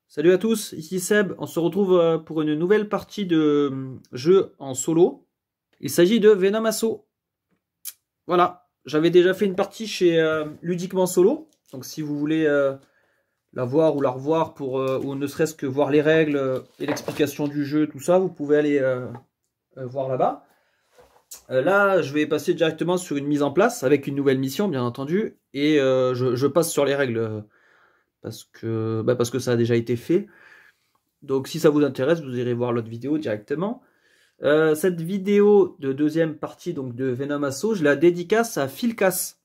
Salut à tous, ici Seb, on se retrouve pour une nouvelle partie de jeu en solo. Il s'agit de Venom Assault. Voilà, j'avais déjà fait une partie chez Ludiquement Solo, donc si vous voulez la voir ou la revoir pour ou ne serait-ce que voir les règles et l'explication du jeu, tout ça, vous pouvez aller voir là-bas. Là, je vais passer directement sur une mise en place avec une nouvelle mission, bien entendu, et je passe sur les règles. Parce que ça a déjà été fait. Donc si ça vous intéresse, vous irez voir l'autre vidéo directement. Cette vidéo de deuxième partie donc de Venom Assault, je la dédicace à Philcas.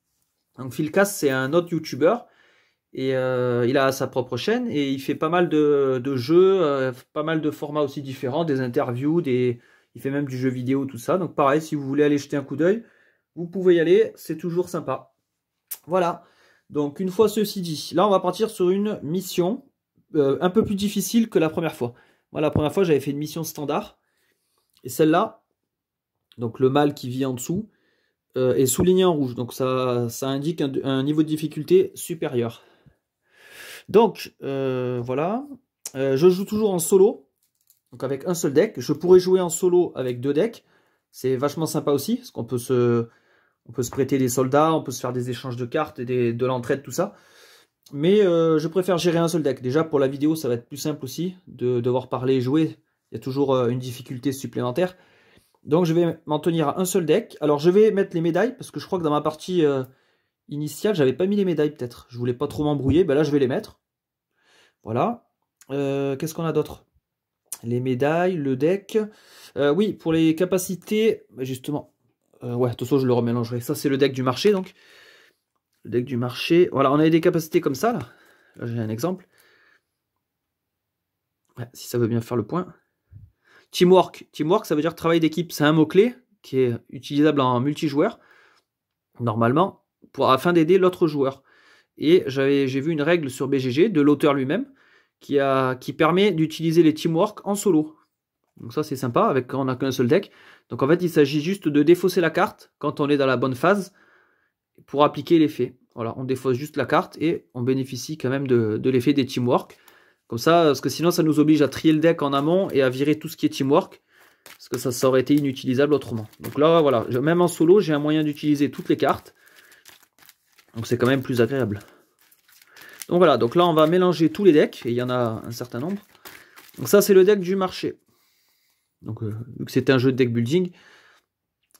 Donc Philcas, c'est un autre youtubeur et il a sa propre chaîne et il fait pas mal de jeux, pas mal de formats aussi différents, des interviews, il fait même du jeu vidéo, tout ça. Donc pareil, si vous voulez aller jeter un coup d'œil, vous pouvez y aller, c'est toujours sympa. Voilà. Donc une fois ceci dit, là on va partir sur une mission un peu plus difficile que la première fois. Moi la première fois j'avais fait une mission standard. Et celle-là, donc le mâle qui vit en dessous, est souligné en rouge. Donc ça indique un niveau de difficulté supérieur. Donc voilà, je joue toujours en solo, donc avec un seul deck. Je pourrais jouer en solo avec deux decks. C'est vachement sympa aussi, parce qu'on peut se prêter des soldats, on peut se faire des échanges de cartes et de l'entraide, tout ça. Mais je préfère gérer un seul deck. Déjà pour la vidéo, ça va être plus simple aussi de devoir parler et jouer. Il y a toujours une difficulté supplémentaire. Donc je vais m'en tenir à un seul deck. Alors je vais mettre les médailles, parce que je crois que dans ma partie initiale, j'avais pas mis les médailles peut-être. Je voulais pas trop m'embrouiller, ben là je vais les mettre. Voilà. Qu'est-ce qu'on a d'autre? Les médailles, le deck. Oui, pour les capacités, justement. Ouais, de toute façon, je le remélangerai. Ça, c'est le deck du marché, donc. Le deck du marché. Voilà, on a des capacités comme ça, là. Là, j'ai un exemple. Ouais, si ça veut bien faire le point. Teamwork. Teamwork, ça veut dire travail d'équipe. C'est un mot-clé qui est utilisable en multijoueur, normalement, afin d'aider l'autre joueur. Et j'ai vu une règle sur BGG, de l'auteur lui-même, qui permet d'utiliser les teamwork en solo. Donc ça, c'est sympa, on n'a qu'un seul deck. Donc en fait, il s'agit juste de défausser la carte quand on est dans la bonne phase pour appliquer l'effet. Voilà, on défausse juste la carte et on bénéficie quand même de l'effet des teamwork. Comme ça, parce que sinon, ça nous oblige à trier le deck en amont et à virer tout ce qui est teamwork. Parce que ça aurait été inutilisable autrement. Donc là, voilà, même en solo, j'ai un moyen d'utiliser toutes les cartes. Donc c'est quand même plus agréable. Donc voilà, donc là, on va mélanger tous les decks. Et il y en a un certain nombre. Donc ça, c'est le deck du marché. Donc, vu que c'est un jeu de deck building,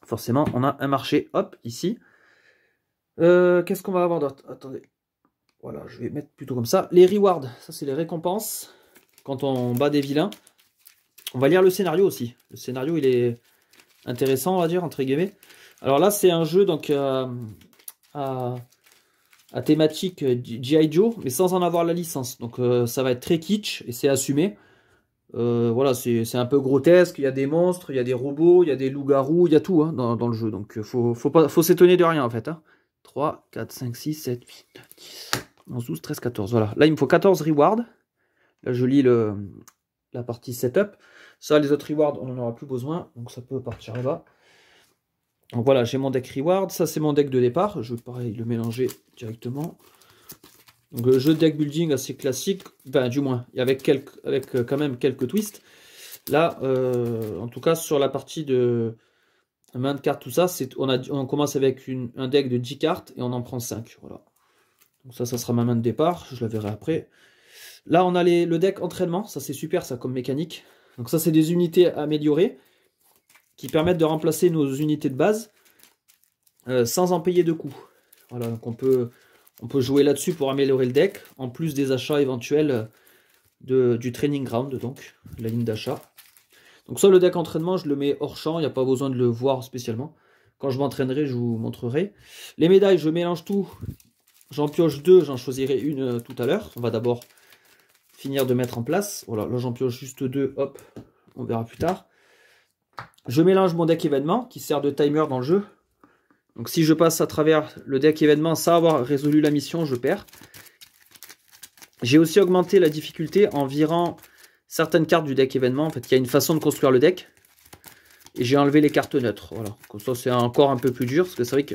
forcément, on a un marché, hop, ici. Qu'est-ce qu'on va avoir d'autre? Attendez. Voilà, je vais mettre plutôt comme ça. Les rewards, ça, c'est les récompenses. Quand on bat des vilains. On va lire le scénario aussi. Le scénario, il est intéressant, on va dire, entre guillemets. Alors là, c'est un jeu, donc, à thématique G.I. Joe, mais sans en avoir la licence. Donc, ça va être très kitsch, et c'est assumé. Voilà, c'est un peu grotesque, il y a des monstres, il y a des robots, il y a des loups-garous, il y a tout hein, dans le jeu, donc faut s'étonner de rien en fait. Hein. 3, 4, 5, 6, 7, 8, 9, 10, 11, 12, 13, 14, voilà. Là il me faut 14 rewards, là je lis la partie setup, ça les autres rewards on n'en aura plus besoin, donc ça peut partir là-bas. Donc voilà, j'ai mon deck reward, ça c'est mon deck de départ, je vais pareil le mélanger directement. Donc le jeu de deck building assez classique, ben du moins, avec quand même quelques twists. Là, en tout cas sur la partie de main de cartes, tout ça, on commence avec un deck de 10 cartes et on en prend 5. Voilà. Donc ça sera ma main de départ, je la verrai après. Là on a le deck entraînement, ça c'est super ça comme mécanique. Donc ça c'est des unités améliorées qui permettent de remplacer nos unités de base sans en payer de coûts. Voilà, donc on peut jouer là-dessus pour améliorer le deck, en plus des achats éventuels du training ground, donc la ligne d'achat. Donc ça, le deck entraînement, je le mets hors champ, il n'y a pas besoin de le voir spécialement. Quand je m'entraînerai, je vous montrerai. Les médailles, je mélange tout. J'en pioche deux, j'en choisirai une tout à l'heure. On va d'abord finir de mettre en place. Voilà, là j'en pioche juste deux, hop, on verra plus tard. Je mélange mon deck événement, qui sert de timer dans le jeu. Donc si je passe à travers le deck événement sans avoir résolu la mission, je perds. J'ai aussi augmenté la difficulté en virant certaines cartes du deck événement. En fait, il y a une façon de construire le deck. Et j'ai enlevé les cartes neutres. Voilà. Comme ça, c'est encore un peu plus dur. Parce que c'est vrai que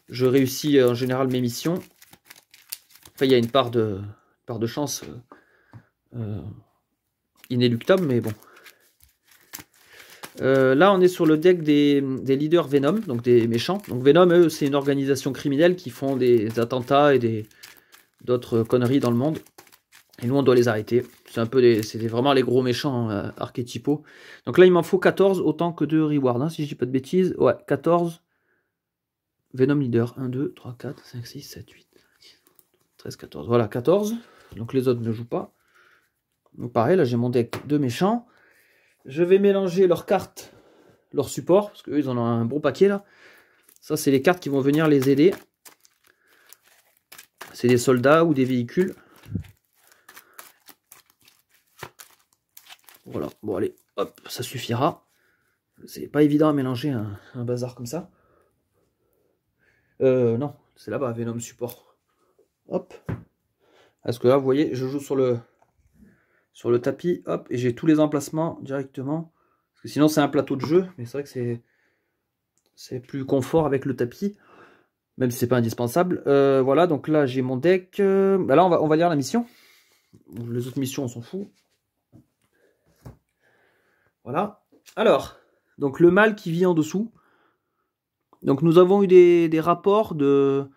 je réussis en général mes missions. Enfin, il y a une part de chance inéluctable, mais bon. Là, on est sur le deck des leaders Venom, donc des méchants. Donc Venom, eux, c'est une organisation criminelle qui font des attentats et d'autres conneries dans le monde. Et nous, on doit les arrêter. C'est un peu c'est vraiment les gros méchants archétypaux. Donc là, il m'en faut 14, autant que de reward, hein, si je dis pas de bêtises. Ouais, 14. Venom leader. 1, 2, 3, 4, 5, 6, 7, 8, 13, 14. Voilà, 14. Donc les autres ne jouent pas. Donc pareil, là, j'ai mon deck de méchants. Je vais mélanger leurs cartes, leurs supports, parce qu'eux, ils en ont un bon paquet, là. Ça, c'est les cartes qui vont venir les aider. C'est des soldats ou des véhicules. Voilà, bon allez, hop, ça suffira. C'est pas évident à mélanger un bazar comme ça. Non, c'est là-bas, Venom support. Hop. Parce que là, vous voyez, je joue sur le tapis, hop, et j'ai tous les emplacements directement. Parce que sinon, c'est un plateau de jeu, mais c'est vrai que c'est plus confort avec le tapis. Même si c'est pas indispensable. Voilà, donc là, j'ai mon deck. Bah là, on va lire la mission. Les autres missions, on s'en fout. Voilà. Alors, donc le mal qui vit en dessous. Donc nous avons eu des rapports que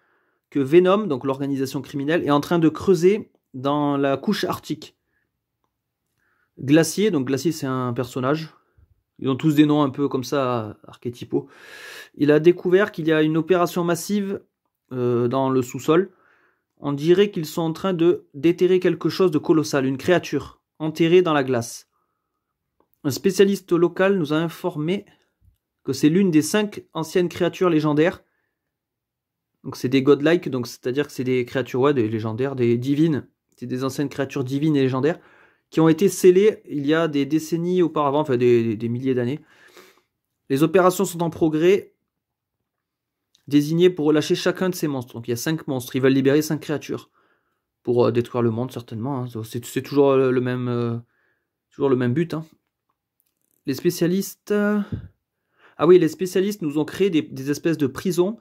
Venom, donc l'organisation criminelle, est en train de creuser dans la couche arctique. Glacier, donc Glacier c'est un personnage. Ils ont tous des noms un peu comme ça, archétypaux. Il a découvert qu'il y a une opération massive dans le sous-sol. On dirait qu'ils sont en train de déterrer quelque chose de colossal, une créature enterrée dans la glace. Un spécialiste local nous a informé que c'est l'une des 5 anciennes créatures légendaires. Donc c'est des godlike, donc c'est-à-dire que c'est des créatures des légendaires, des divines. C'est des anciennes créatures divines et légendaires qui ont été scellées il y a des décennies auparavant, enfin des milliers d'années. Les opérations sont en progrès, désignées pour relâcher chacun de ces monstres. Donc il y a 5 monstres, ils veulent libérer 5 créatures pour détruire le monde certainement. Hein. C'est toujours le même but. Hein. Les spécialistes... Ah oui, les spécialistes nous ont créé des espèces de prisons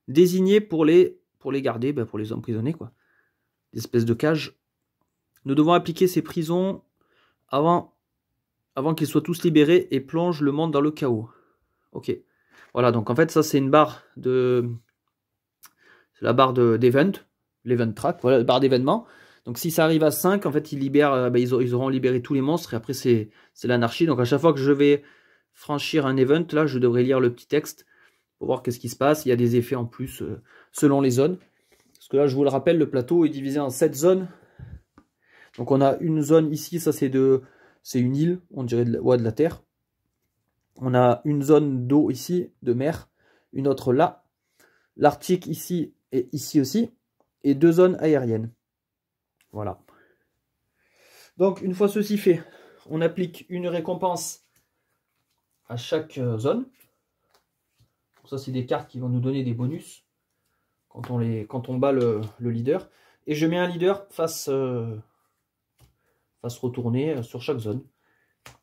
désignées pour les garder, pour les emprisonner, quoi. Des espèces de cages. Nous devons appliquer ces prisons avant qu'ils soient tous libérés et plongent le monde dans le chaos. Ok. Voilà, donc en fait, ça c'est une barre de... C'est la barre d'event, l'event track, voilà, la barre d'événements. Donc si ça arrive à 5, en fait, ils libèrent, ils auront libéré tous les monstres et après c'est l'anarchie. Donc à chaque fois que je vais franchir un event, là, je devrais lire le petit texte pour voir qu'est-ce qui se passe. Il y a des effets en plus selon les zones. Parce que là, je vous le rappelle, le plateau est divisé en 7 zones. Donc on a une zone ici, ça c'est une île, on dirait de la terre. On a une zone d'eau ici, de mer, une autre là. L'Arctique ici et ici aussi. Et 2 zones aériennes. Voilà. Donc une fois ceci fait, on applique une récompense à chaque zone. Ça c'est des cartes qui vont nous donner des bonus quand on bat le leader. Et je mets un leader face retournée sur chaque zone.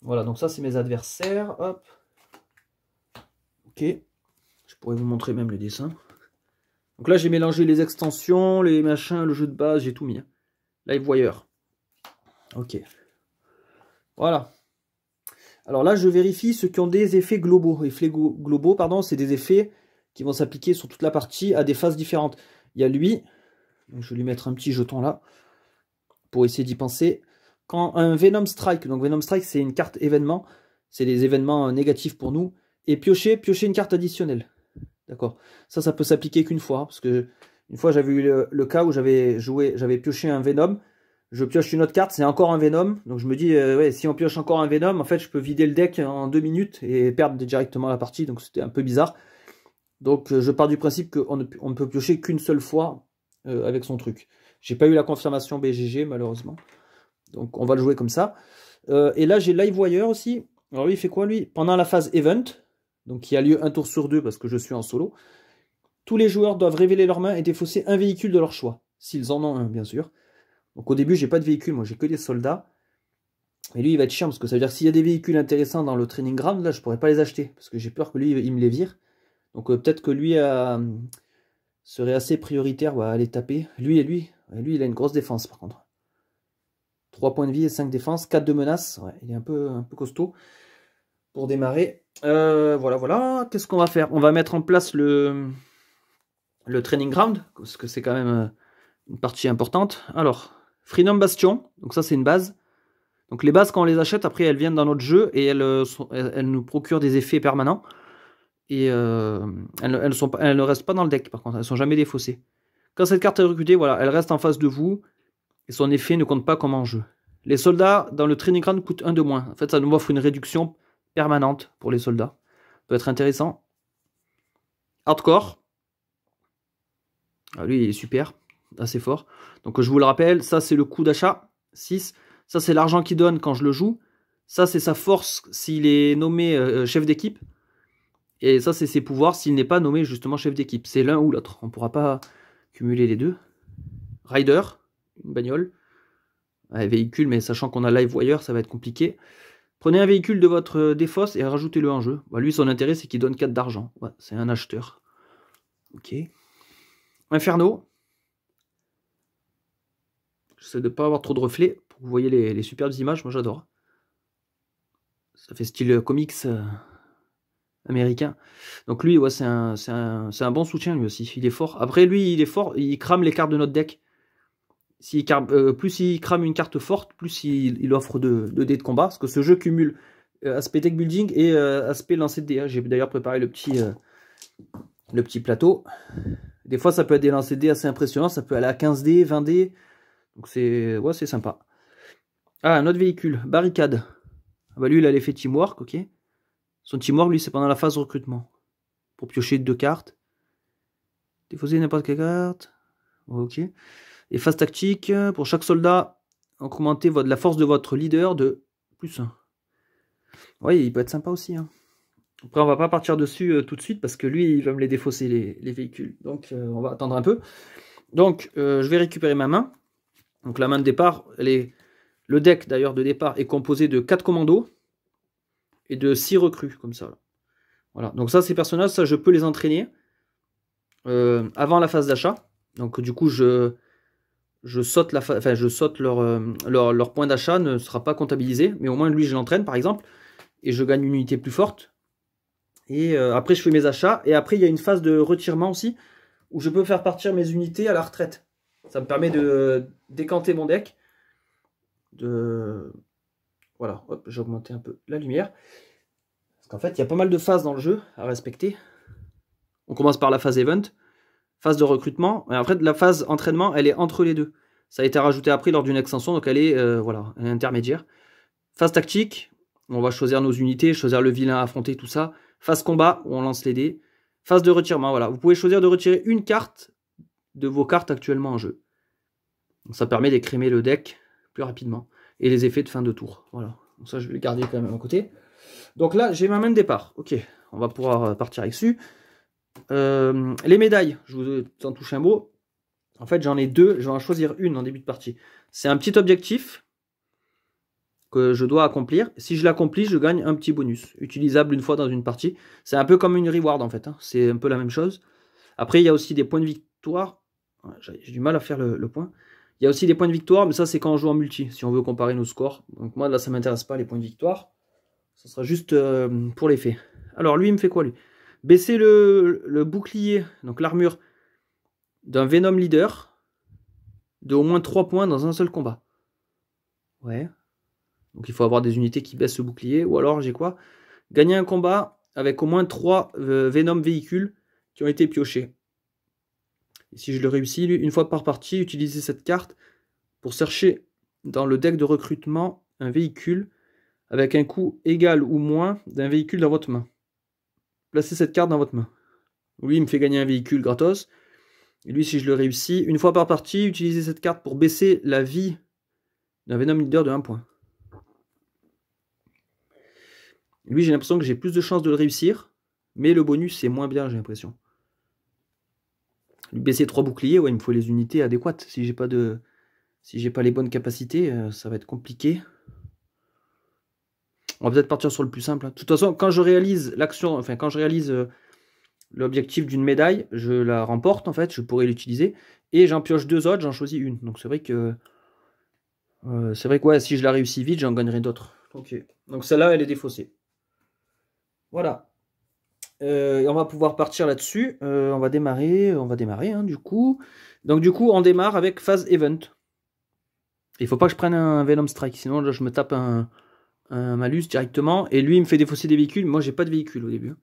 Voilà, donc ça c'est mes adversaires. Hop. Ok. Je pourrais vous montrer même les dessins. Donc là j'ai mélangé les extensions, les machins, le jeu de base, j'ai tout mis. Live-Wire. Ok. Voilà. Alors là, je vérifie ceux qui ont des effets globaux. Effets globaux, pardon, c'est des effets qui vont s'appliquer sur toute la partie à des phases différentes. Il y a lui. Donc je vais lui mettre un petit jeton là pour essayer d'y penser. Quand un Venom Strike, donc Venom Strike, c'est une carte événement. C'est des événements négatifs pour nous. Et piocher une carte additionnelle. D'accord. Ça peut s'appliquer qu'une fois. Parce que une fois, j'avais eu le cas où j'avais pioché un Venom. Je pioche une autre carte, c'est encore un Venom. Donc je me dis, ouais, si on pioche encore un Venom, en fait, je peux vider le deck en 2 minutes et perdre directement la partie. Donc c'était un peu bizarre. Donc je pars du principe qu'on ne peut piocher qu'une seule fois avec son truc. J'ai pas eu la confirmation BGG, malheureusement. Donc on va le jouer comme ça. Et là, j'ai Live-Wire aussi. Alors lui, il fait quoi, lui? Pendant la phase Event, donc qui a lieu un tour sur 2 parce que je suis en solo. tous les joueurs doivent révéler leurs mains et défausser un véhicule de leur choix. S'ils en ont un, bien sûr. Donc au début, j'ai pas de véhicule, moi j'ai que des soldats. Mais lui, il va être chiant, parce que ça veut dire que s'il y a des véhicules intéressants dans le training ground, là, je pourrais pas les acheter. Parce que j'ai peur que lui, il me les vire. Donc peut-être que lui serait assez prioritaire à aller taper. Lui, il a une grosse défense, par contre. 3 points de vie et 5 défense, 4 de menace. Ouais, il est un peu costaud pour démarrer. Voilà. Qu'est-ce qu'on va faire? On va mettre en place le training ground, parce que c'est quand même une partie importante. Alors, Freedom Bastion, donc ça c'est une base. Donc les bases, quand on les achète, après elles viennent dans notre jeu et elles nous procurent des effets permanents. Et elles ne restent pas dans le deck, par contre, elles ne sont jamais défaussées. Quand cette carte est recrutée, voilà, elle reste en face de vous et son effet ne compte pas comme en jeu. Les soldats dans le training ground coûtent 1 de moins. En fait, ça nous offre une réduction permanente pour les soldats. Ça peut être intéressant. Hardcore. Ah, lui, il est super, assez fort. Donc je vous le rappelle, ça c'est le coût d'achat, 6. Ça c'est l'argent qu'il donne quand je le joue. Ça c'est sa force s'il est nommé chef d'équipe. Et ça c'est ses pouvoirs s'il n'est pas nommé justement chef d'équipe. C'est l'un ou l'autre, on ne pourra pas cumuler les deux. Rider, une bagnole. Un véhicule, mais sachant qu'on a Live Wire, ça va être compliqué. Prenez un véhicule de votre défausse et rajoutez-le en jeu. Bah, lui, son intérêt, c'est qu'il donne 4 d'argent. Ouais, c'est un acheteur. Ok. Inferno. J'essaie de ne pas avoir trop de reflets pour que vous voyez les superbes images. Moi, j'adore. Ça fait style comics américain. Donc lui, ouais, c'est un bon soutien, lui aussi. Il est fort. Après, lui, il est fort. Il crame les cartes de notre deck. Plus il crame une carte forte, plus il offre de dés de combat. Parce que ce jeu cumule aspect deck building et aspect lancer de dés. J'ai d'ailleurs préparé le petit plateau. Des fois, ça peut être des lancers de dés assez impressionnants. Ça peut aller à 15 dés, 20 dés. Donc c'est sympa. Ah, un autre véhicule. Barricade. Ah bah lui, il a l'effet teamwork, ok. Son teamwork, lui, c'est pendant la phase de recrutement. Pour piocher 2 cartes. Défausser n'importe quelle carte. Ok. Et phase tactique, pour chaque soldat, augmentez la force de votre leader de +1. Oui, il peut être sympa aussi. Hein. Après, on va pas partir dessus tout de suite parce que lui, il va me les défausser, les véhicules. Donc, on va attendre un peu. Donc, je vais récupérer ma main. Donc, la main de départ, le deck d'ailleurs de départ est composé de 4 commandos et de 6 recrues, comme ça. Voilà. Donc, ça, ces personnages, ça, je peux les entraîner avant la phase d'achat. Donc, du coup, je saute leur point d'achat ne sera pas comptabilisé, mais au moins lui je l'entraîne par exemple, et je gagne une unité plus forte. Et après je fais mes achats, et après il y a une phase de retirement aussi, où je peux faire partir mes unités à la retraite. Ça me permet de décanter mon deck. Voilà, hop, j'ai augmenté un peu la lumière. Parce qu'en fait il y a pas mal de phases dans le jeu à respecter. On commence par la phase event, phase de recrutement, et après la phase entraînement, elle est entre les deux. Ça a été rajouté après lors d'une extension, donc elle est voilà, intermédiaire. Phase tactique, on va choisir nos unités, choisir le vilain à affronter, tout ça. Phase combat, où on lance les dés. Phase de retirement, voilà. Vous pouvez choisir de retirer une carte de vos cartes actuellement en jeu. Donc ça permet d'écrémer le deck plus rapidement. Et les effets de fin de tour, voilà. Donc ça, je vais le garder quand même à côté. Donc là, j'ai ma main de départ. Ok, on va pouvoir partir avec dessus. Les médailles, je vous en touche un mot. En fait, j'en ai 2, je vais en choisir une en début de partie. C'est un petit objectif que je dois accomplir. Si je l'accomplis, je gagne un petit bonus, utilisable une fois dans une partie. C'est un peu comme une reward en fait, hein. C'est un peu la même chose. Après, il y a aussi des points de victoire. J'ai du mal à faire le point. Il y a aussi des points de victoire, mais ça c'est quand on joue en multi, si on veut comparer nos scores. Donc moi là, ça ne m'intéresse pas les points de victoire. Ça sera juste pour les faits. Alors lui, il me fait quoi lui? Baisser le bouclier, donc l'armure d'un Venom leader de au moins 3 points dans un seul combat. Ouais. Donc il faut avoir des unités qui baissent le bouclier. Ou alors j'ai quoi? Gagner un combat avec au moins 3 Venom véhicules qui ont été piochés. Et si je le réussis, une fois par partie, utilisez cette carte pour chercher dans le deck de recrutement un véhicule avec un coût égal ou moins d'un véhicule dans votre main. Placez cette carte dans votre main. Lui, il me fait gagner un véhicule gratos. Et lui, si je le réussis, une fois par partie, utilisez cette carte pour baisser la vie d'un Venom Leader de 1 point. Lui, j'ai l'impression que j'ai plus de chances de le réussir, mais le bonus, c'est moins bien, j'ai l'impression. Lui baisser 3 boucliers, ouais, il me faut les unités adéquates. Si j'ai pas les bonnes capacités, ça va être compliqué. On va peut-être partir sur le plus simple. De toute façon, quand je réalise l'action, enfin quand je réalise l'objectif d'une médaille, je la remporte en fait, je pourrais l'utiliser. Et j'en pioche 2 autres, j'en choisis une. Donc c'est vrai que ouais, si je la réussis vite, j'en gagnerai d'autres. Ok. Donc celle-là, elle est défaussée. Voilà. Et on va pouvoir partir là-dessus. On va démarrer hein, du coup. Donc du coup, on démarre avec phase event. Il faut pas que je prenne un Venom Strike, sinon là, je me tape un malus directement. Et lui, il me fait défausser des véhicules. Moi, j'ai pas de véhicules au début.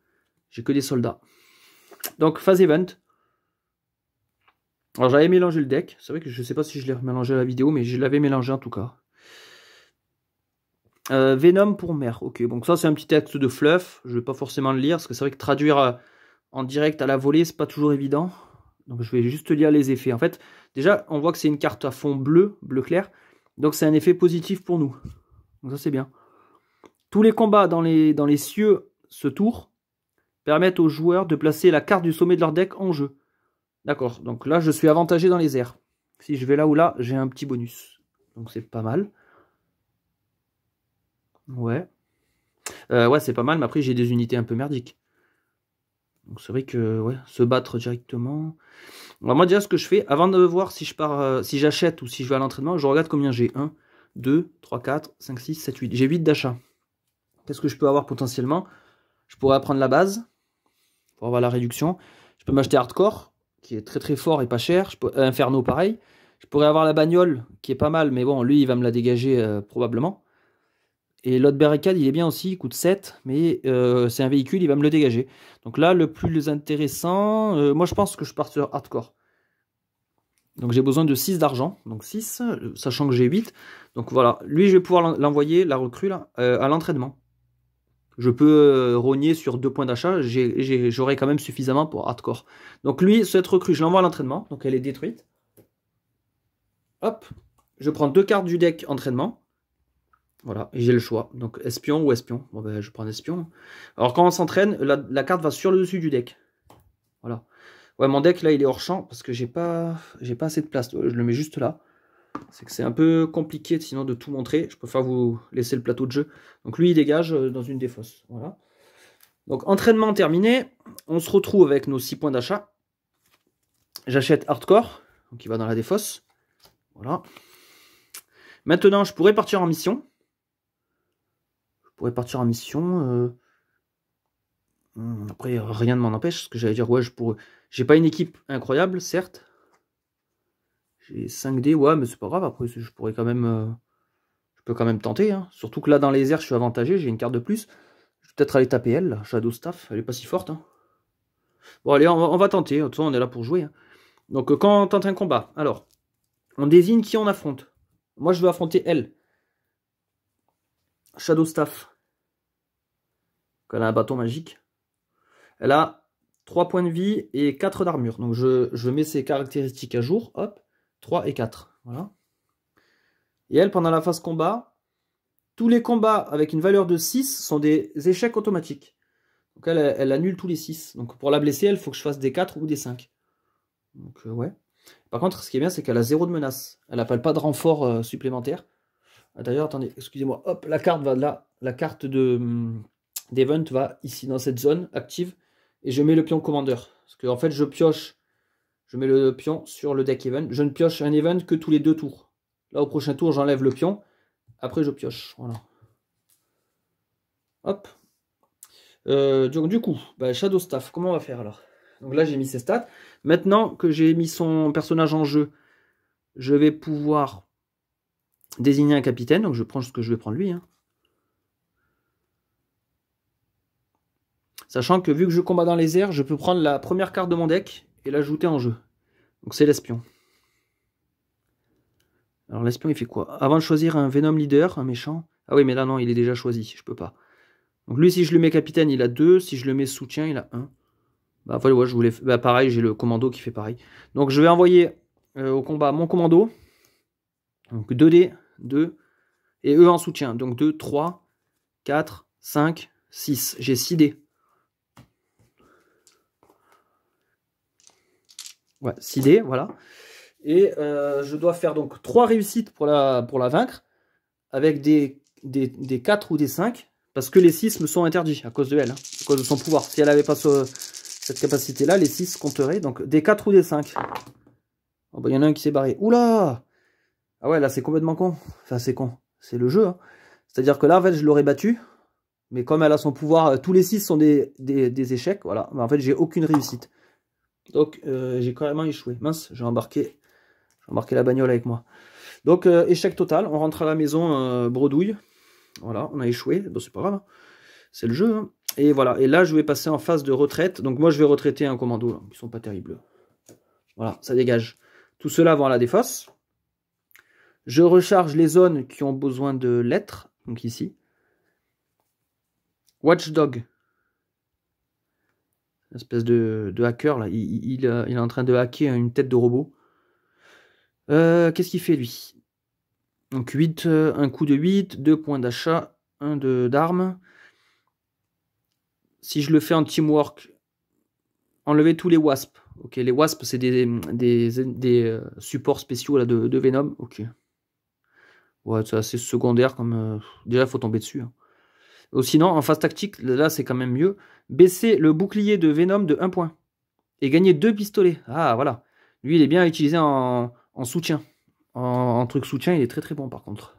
J'ai que des soldats. Donc phase event. Alors j'avais mélangé le deck. C'est vrai que je sais pas si je l'ai mélangé à la vidéo, mais je l'avais mélangé en tout cas. Venom pour mer. Ok, donc ça c'est un petit texte de fluff. Je vais pas forcément le lire, parce que c'est vrai que traduire en direct à la volée, c'est pas toujours évident. Donc je vais juste lire les effets. En fait, déjà, on voit que c'est une carte à fond bleu, bleu clair. Donc c'est un effet positif pour nous. Donc ça c'est bien. Tous les combats dans les cieux ce tour permettent aux joueurs de placer la carte du sommet de leur deck en jeu. D'accord, donc là je suis avantagé dans les airs. Si je vais là ou là, j'ai un petit bonus. Donc c'est pas mal. Ouais. Ouais, c'est pas mal, mais après j'ai des unités un peu merdiques. Donc c'est vrai que ouais, se battre directement. Alors moi déjà ce que je fais, avant de voir si je pars, si j'achète ou si je vais à l'entraînement, je regarde combien j'ai. 1, 2, 3, 4, 5, 6, 7, 8. J'ai 8 d'achats. Qu'est-ce que je peux avoir potentiellement? Je pourrais prendre la base pour avoir la réduction. Je peux m'acheter Hardcore, qui est très très fort et pas cher. Inferno pareil. Je pourrais avoir la bagnole, qui est pas mal, mais bon, lui il va me la dégager probablement. Et l'autre barricade, il est bien aussi, il coûte 7, mais c'est un véhicule, il va me le dégager. Donc là, le plus intéressant, moi je pense que je pars sur Hardcore. Donc j'ai besoin de 6 d'argent, donc 6, sachant que j'ai 8. Donc voilà, lui je vais pouvoir l'envoyer, la recrue là, à l'entraînement. Je peux rogner sur 2 points d'achat, j'aurai quand même suffisamment pour Hardcore. Donc lui, cette recrue, je l'envoie à l'entraînement, donc elle est détruite. Hop, je prends 2 cartes du deck entraînement. Voilà, et j'ai le choix. Donc espion ou espion. Bon ben je prends espion. Alors quand on s'entraîne, la carte va sur le dessus du deck. Voilà. Ouais, mon deck là il est hors champ parce que j'ai pas assez de place. Je le mets juste là. C'est que c'est un peu compliqué sinon de tout montrer. Je préfère vous laisser le plateau de jeu. Donc lui il dégage dans une des fosses. Voilà. Donc entraînement terminé. On se retrouve avec nos 6 points d'achat. J'achète Hardcore. Donc il va dans la défausse. Voilà. Maintenant je pourrais partir en mission. Après, rien ne m'en empêche. Ce que j'allais dire, ouais, j'ai pas une équipe incroyable, certes. J'ai 5D, ouais, mais c'est pas grave. Après, je pourrais quand même. Je peux quand même tenter. Hein. Surtout que là, dans les airs, je suis avantagé. J'ai une carte de plus. Je vais peut-être aller taper elle, là, Shadow Staff. Elle est pas si forte. Hein. Bon, allez, on va tenter. De toute façon, on est là pour jouer. Hein. Donc, quand on tente un combat, alors, on désigne qui on affronte. Moi, je veux affronter elle. Shadow Staff. Elle a un bâton magique. Elle a 3 points de vie et 4 d'armure. Donc je mets ses caractéristiques à jour. Hop, 3 et 4. Voilà. Et elle, pendant la phase combat, tous les combats avec une valeur de 6 sont des échecs automatiques. Donc elle annule tous les 6. Donc pour la blesser, il faut que je fasse des 4 ou des 5. Donc ouais. Par contre, ce qui est bien, c'est qu'elle a 0 de menace. Elle n'appelle pas de renfort supplémentaire. Ah, d'ailleurs, attendez, excusez-moi. Hop, la carte va là. La carte d'event va ici dans cette zone active. Et je mets le pion commandeur. Parce que en fait, je mets le pion sur le deck event. Je ne pioche un event que tous les 2 tours. Là, au prochain tour, j'enlève le pion. Après, je pioche. Voilà. Hop. Donc, du coup, Shadow Staff, comment on va faire alors? Donc là, j'ai mis ses stats. Maintenant que j'ai mis son personnage en jeu, je vais pouvoir désigner un capitaine. Donc, je prends ce que je vais prendre lui. Hein. Sachant que vu que je combats dans les airs, je peux prendre la première carte de mon deck et l'ajouter en jeu. Donc c'est l'espion. Alors l'espion il fait quoi? Avant de choisir un Venom leader, un méchant. Ah oui mais là non, il est déjà choisi, je peux pas. Donc lui si je le mets capitaine, il a 2. Si je le mets soutien, il a 1. Bah voilà, ouais, je voulais. Bah, pareil, j'ai le commando qui fait pareil. Donc je vais envoyer au combat mon commando. Donc 2D, 2. Et eux en soutien. Donc 2, 3, 4, 5, 6. J'ai 6 dés. Ouais, 6 dés, voilà. Et je dois faire donc 3 réussites pour la vaincre, avec des 4 ou des 5, parce que les 6 me sont interdits à cause de elle, hein, à cause de son pouvoir. Si elle n'avait pas cette capacité-là, les 6 compteraient, donc des 4 ou des 5. Oh bah, y en a un qui s'est barré. Oula! Ah ouais, là c'est complètement con. Enfin, c'est con. C'est le jeu, hein. C'est-à-dire que là, en fait, je l'aurais battu, mais comme elle a son pouvoir, tous les 6 sont des échecs, voilà. Mais en fait, j'ai aucune réussite. Donc, j'ai carrément échoué. Mince, j'ai embarqué la bagnole avec moi. Donc, échec total. On rentre à la maison, bredouille. Voilà, on a échoué. Bon, c'est pas grave, hein. C'est le jeu, hein. Et voilà. Et là, je vais passer en phase de retraite. Donc, moi, je vais retraiter un commando, là, qui sont pas terribles. Voilà, ça dégage. Tout cela va à la défausse. Je recharge les zones qui ont besoin de lettres. Donc, ici. Watchdog. Une espèce de hacker, là. Il est en train de hacker une tête de robot. Qu'est-ce qu'il fait, lui? Donc 8, un coup de 8, 2 points d'achat, 1 d'armes. Si je le fais en teamwork, enlever tous les wasps. Ok, les wasps, c'est des supports spéciaux là, de Venom. Ok. Ouais, c'est assez secondaire comme... déjà, il faut tomber dessus, hein. Ou sinon, en phase tactique, là, c'est quand même mieux. Baisser le bouclier de Venom de 1 point. Et gagner 2 pistolets. Ah, voilà. Lui, il est bien utilisé en soutien. En truc soutien, il est très très bon, par contre.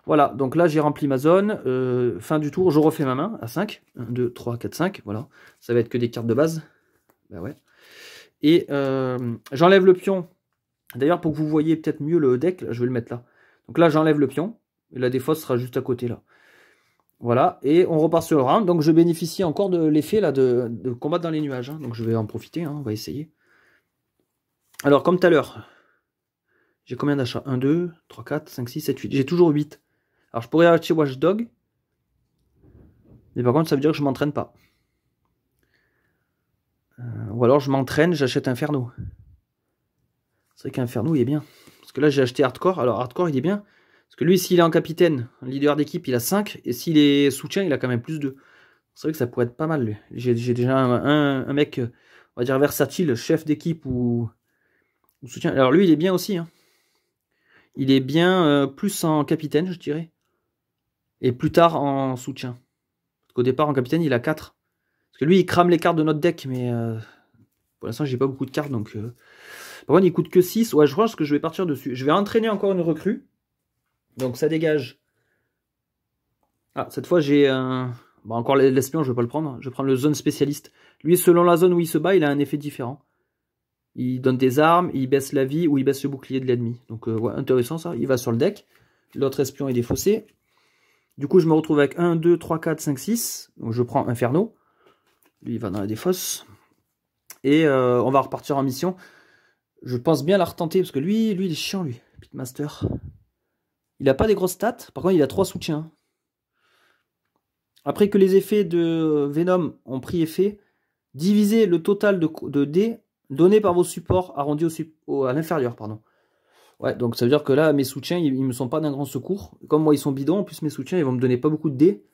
Voilà, donc là, j'ai rempli ma zone. Fin du tour, je refais ma main à 5. 1, 2, 3, 4, 5. Voilà. Ça va être que des cartes de base. Bah ouais. Et j'enlève le pion. D'ailleurs, pour que vous voyez peut-être mieux le deck, là, je vais le mettre là. Donc là, j'enlève le pion. Et la défausse sera juste à côté, là. Voilà. Et on repart sur le round. Donc, je bénéficie encore de l'effet là de combattre dans les nuages, hein. Donc, je vais en profiter, hein. On va essayer. Alors, comme tout à l'heure, j'ai combien d'achats? 1, 2, 3, 4, 5, 6, 7, 8. J'ai toujours 8. Alors, je pourrais acheter Watchdog. Mais par contre, ça veut dire que je m'entraîne pas. Ou alors, je m'entraîne, j'achète Inferno. C'est vrai qu'Inferno, il est bien. Parce que là, j'ai acheté Hardcore. Alors, Hardcore, il est bien. Parce que lui, s'il est en capitaine, leader d'équipe, il a 5. Et s'il est soutien, il a quand même plus 2. C'est vrai que ça pourrait être pas mal, lui. J'ai déjà un mec, on va dire, versatile, chef d'équipe ou soutien. Alors, lui, il est bien aussi, hein. Il est bien plus en capitaine, je dirais. Et plus tard en soutien. Parce qu'au départ, en capitaine, il a 4. Parce que lui, il crame les cartes de notre deck, mais pour l'instant, j'ai pas beaucoup de cartes, donc... Par contre, il coûte que 6. Ouais, je pense que je vais partir dessus. Je vais entraîner encore une recrue. Donc, ça dégage. Ah, cette fois, j'ai un... Bon, encore l'espion, je vais pas le prendre. Je vais prendre le zone spécialiste. Lui, selon la zone où il se bat, il a un effet différent. Il donne des armes, il baisse la vie ou il baisse le bouclier de l'ennemi. Donc, ouais, intéressant ça. Il va sur le deck. L'autre espion est défaussé. Du coup, je me retrouve avec 1, 2, 3, 4, 5, 6. Donc, je prends Inferno. Lui, il va dans la défausse. Et on va repartir en mission. Je pense bien la retenter, parce que lui, il est chiant, lui. Pitmaster. Il a pas des grosses stats. Par contre, il a 3 soutiens. Après que les effets de Venom ont pris effet, divisez le total de dés donnés par vos supports arrondis à l'inférieur, pardon. Ouais, donc ça veut dire que là, mes soutiens, ils me sont pas d'un grand secours. Comme moi, ils sont bidons, en plus mes soutiens, ils vont me donner pas beaucoup de dés.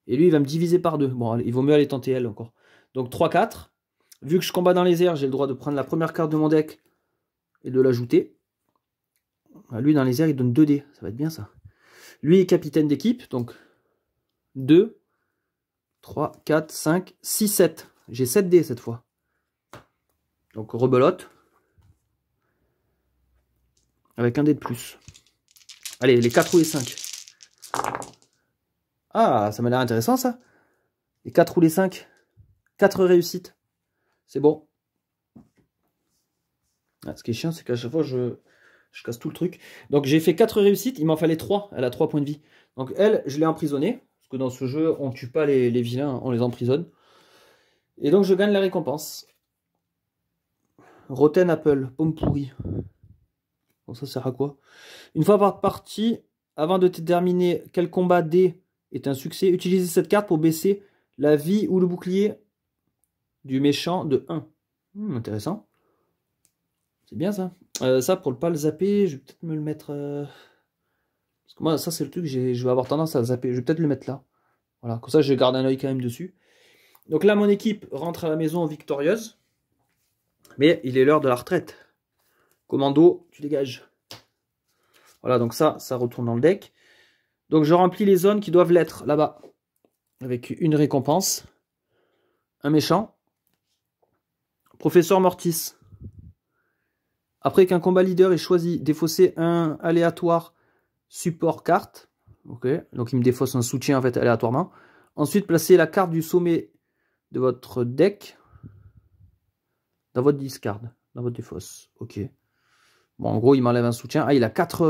Et lui, il va me diviser par 2. Bon, il vaut mieux aller tenter elle encore. Donc 3, 4. Vu que je combats dans les airs, j'ai le droit de prendre la première carte de mon deck et de l'ajouter. Lui, dans les airs, il donne 2 dés. Ça va être bien, ça. Lui est capitaine d'équipe, donc 2, 3, 4, 5, 6, 7. J'ai 7 dés cette fois. Donc rebelote. Avec un dé de plus. Allez, les 4 ou les 5. Ah, ça m'a l'air intéressant ça. Les 4 ou les 5. 4 réussites. C'est bon. Ah, ce qui est chiant, c'est qu'à chaque fois, je casse tout le truc. Donc j'ai fait 4 réussites, il m'en fallait 3. Elle a 3 points de vie. Donc elle, je l'ai emprisonnée. Parce que dans ce jeu, on ne tue pas les vilains, on les emprisonne. Et donc je gagne la récompense. Rotten Apple, pomme pourrie. Bon, ça sert à quoi? Une fois par partie, avant de déterminer quel combat D est un succès, utilisez cette carte pour baisser la vie ou le bouclier du méchant de 1. Intéressant. C'est bien ça. Ça, pour ne pas le zapper, je vais peut-être me le mettre... Parce que moi, ça, c'est le truc, je vais avoir tendance à zapper. Je vais peut-être le mettre là. Voilà, comme ça, je garde un œil quand même dessus. Donc là, mon équipe rentre à la maison victorieuse. Mais il est l'heure de la retraite. Commando, tu dégages. Voilà, donc ça retourne dans le deck. Donc je remplis les zones qui doivent l'être là-bas. Avec une récompense. Un méchant. Professeur Mortis. Après qu'un combat leader ait choisi, défausser un aléatoire support carte. Ok, donc il me défausse un soutien en fait aléatoirement. Ensuite, placez la carte du sommet de votre deck dans votre discard, dans votre défausse. Ok. Bon, en gros, il m'enlève un soutien. Ah, il a 4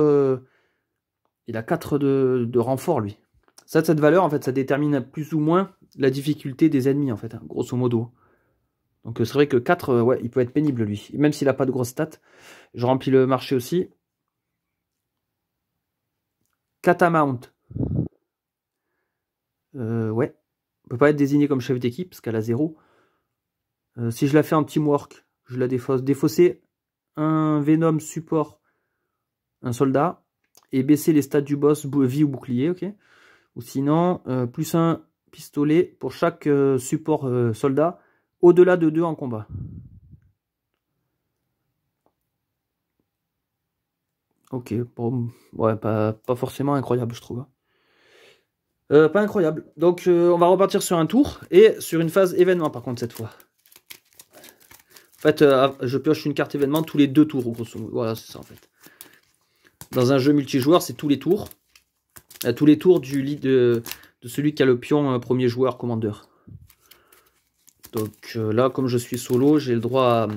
de renfort, lui. Ça, cette valeur, en fait, ça détermine plus ou moins la difficulté des ennemis, en fait, hein, grosso modo. Donc, c'est vrai que 4, ouais, il peut être pénible, lui. Même s'il n'a pas de grosses stats. Je remplis le marché aussi. Catamount. Ouais. On peut pas être désigné comme chef d'équipe, parce qu'elle a 0. Si je la fais en teamwork, je la défausse. Défausser un Venom support, un soldat, et baisser les stats du boss, vie ou bouclier, ok. Ou sinon, plus un pistolet pour chaque support soldat, au-delà de 2 en combat. Ok, bon, ouais, pas forcément incroyable, je trouve. Pas incroyable. Donc, on va repartir sur un tour, et sur une phase événement, par contre, cette fois. En fait, je pioche une carte événement tous les 2 tours, grosso modo. Voilà, c'est ça, en fait. Dans un jeu multijoueur, c'est tous les tours. Tous les tours du lead de celui qui a le pion premier joueur commandeur. Donc là, comme je suis solo, j'ai le droit à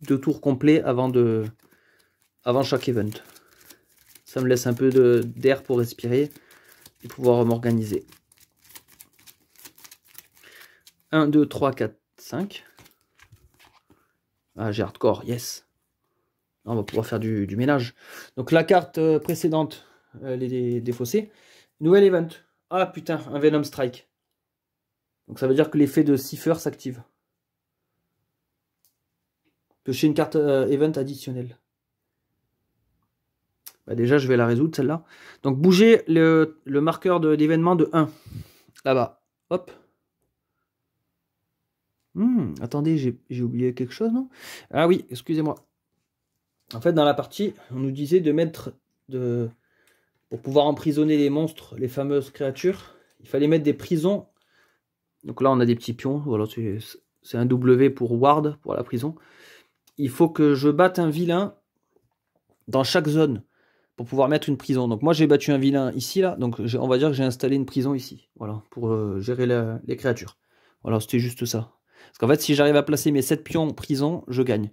2 tours complets avant chaque event. Ça me laisse un peu d'air pour respirer et pouvoir m'organiser. 1, 2, 3, 4, 5. Ah, j'ai hardcore, yes. Là, on va pouvoir faire du ménage. Donc la carte précédente, elle est défaussée. Nouvel event. Ah putain, un Venom Strike. Donc ça veut dire que l'effet de Cipher s'active. Piocher une carte event additionnelle. Bah déjà, je vais la résoudre, celle-là. Donc, bougez le marqueur d'événement de 1. Là-bas. Hop. Attendez, j'ai oublié quelque chose, non? Ah oui, excusez-moi. En fait, dans la partie, on nous disait de mettre... Pour pouvoir emprisonner les monstres, les fameuses créatures, il fallait mettre des prisons. Donc là, on a des petits pions. Voilà, c'est un W pour ward, pour la prison. Il faut que je batte un vilain dans chaque zone pour pouvoir mettre une prison. Donc moi j'ai battu un vilain ici, là, donc on va dire que j'ai installé une prison ici, voilà, pour gérer les créatures. Voilà, c'était juste ça. Parce qu'en fait, si j'arrive à placer mes 7 pions prison, je gagne.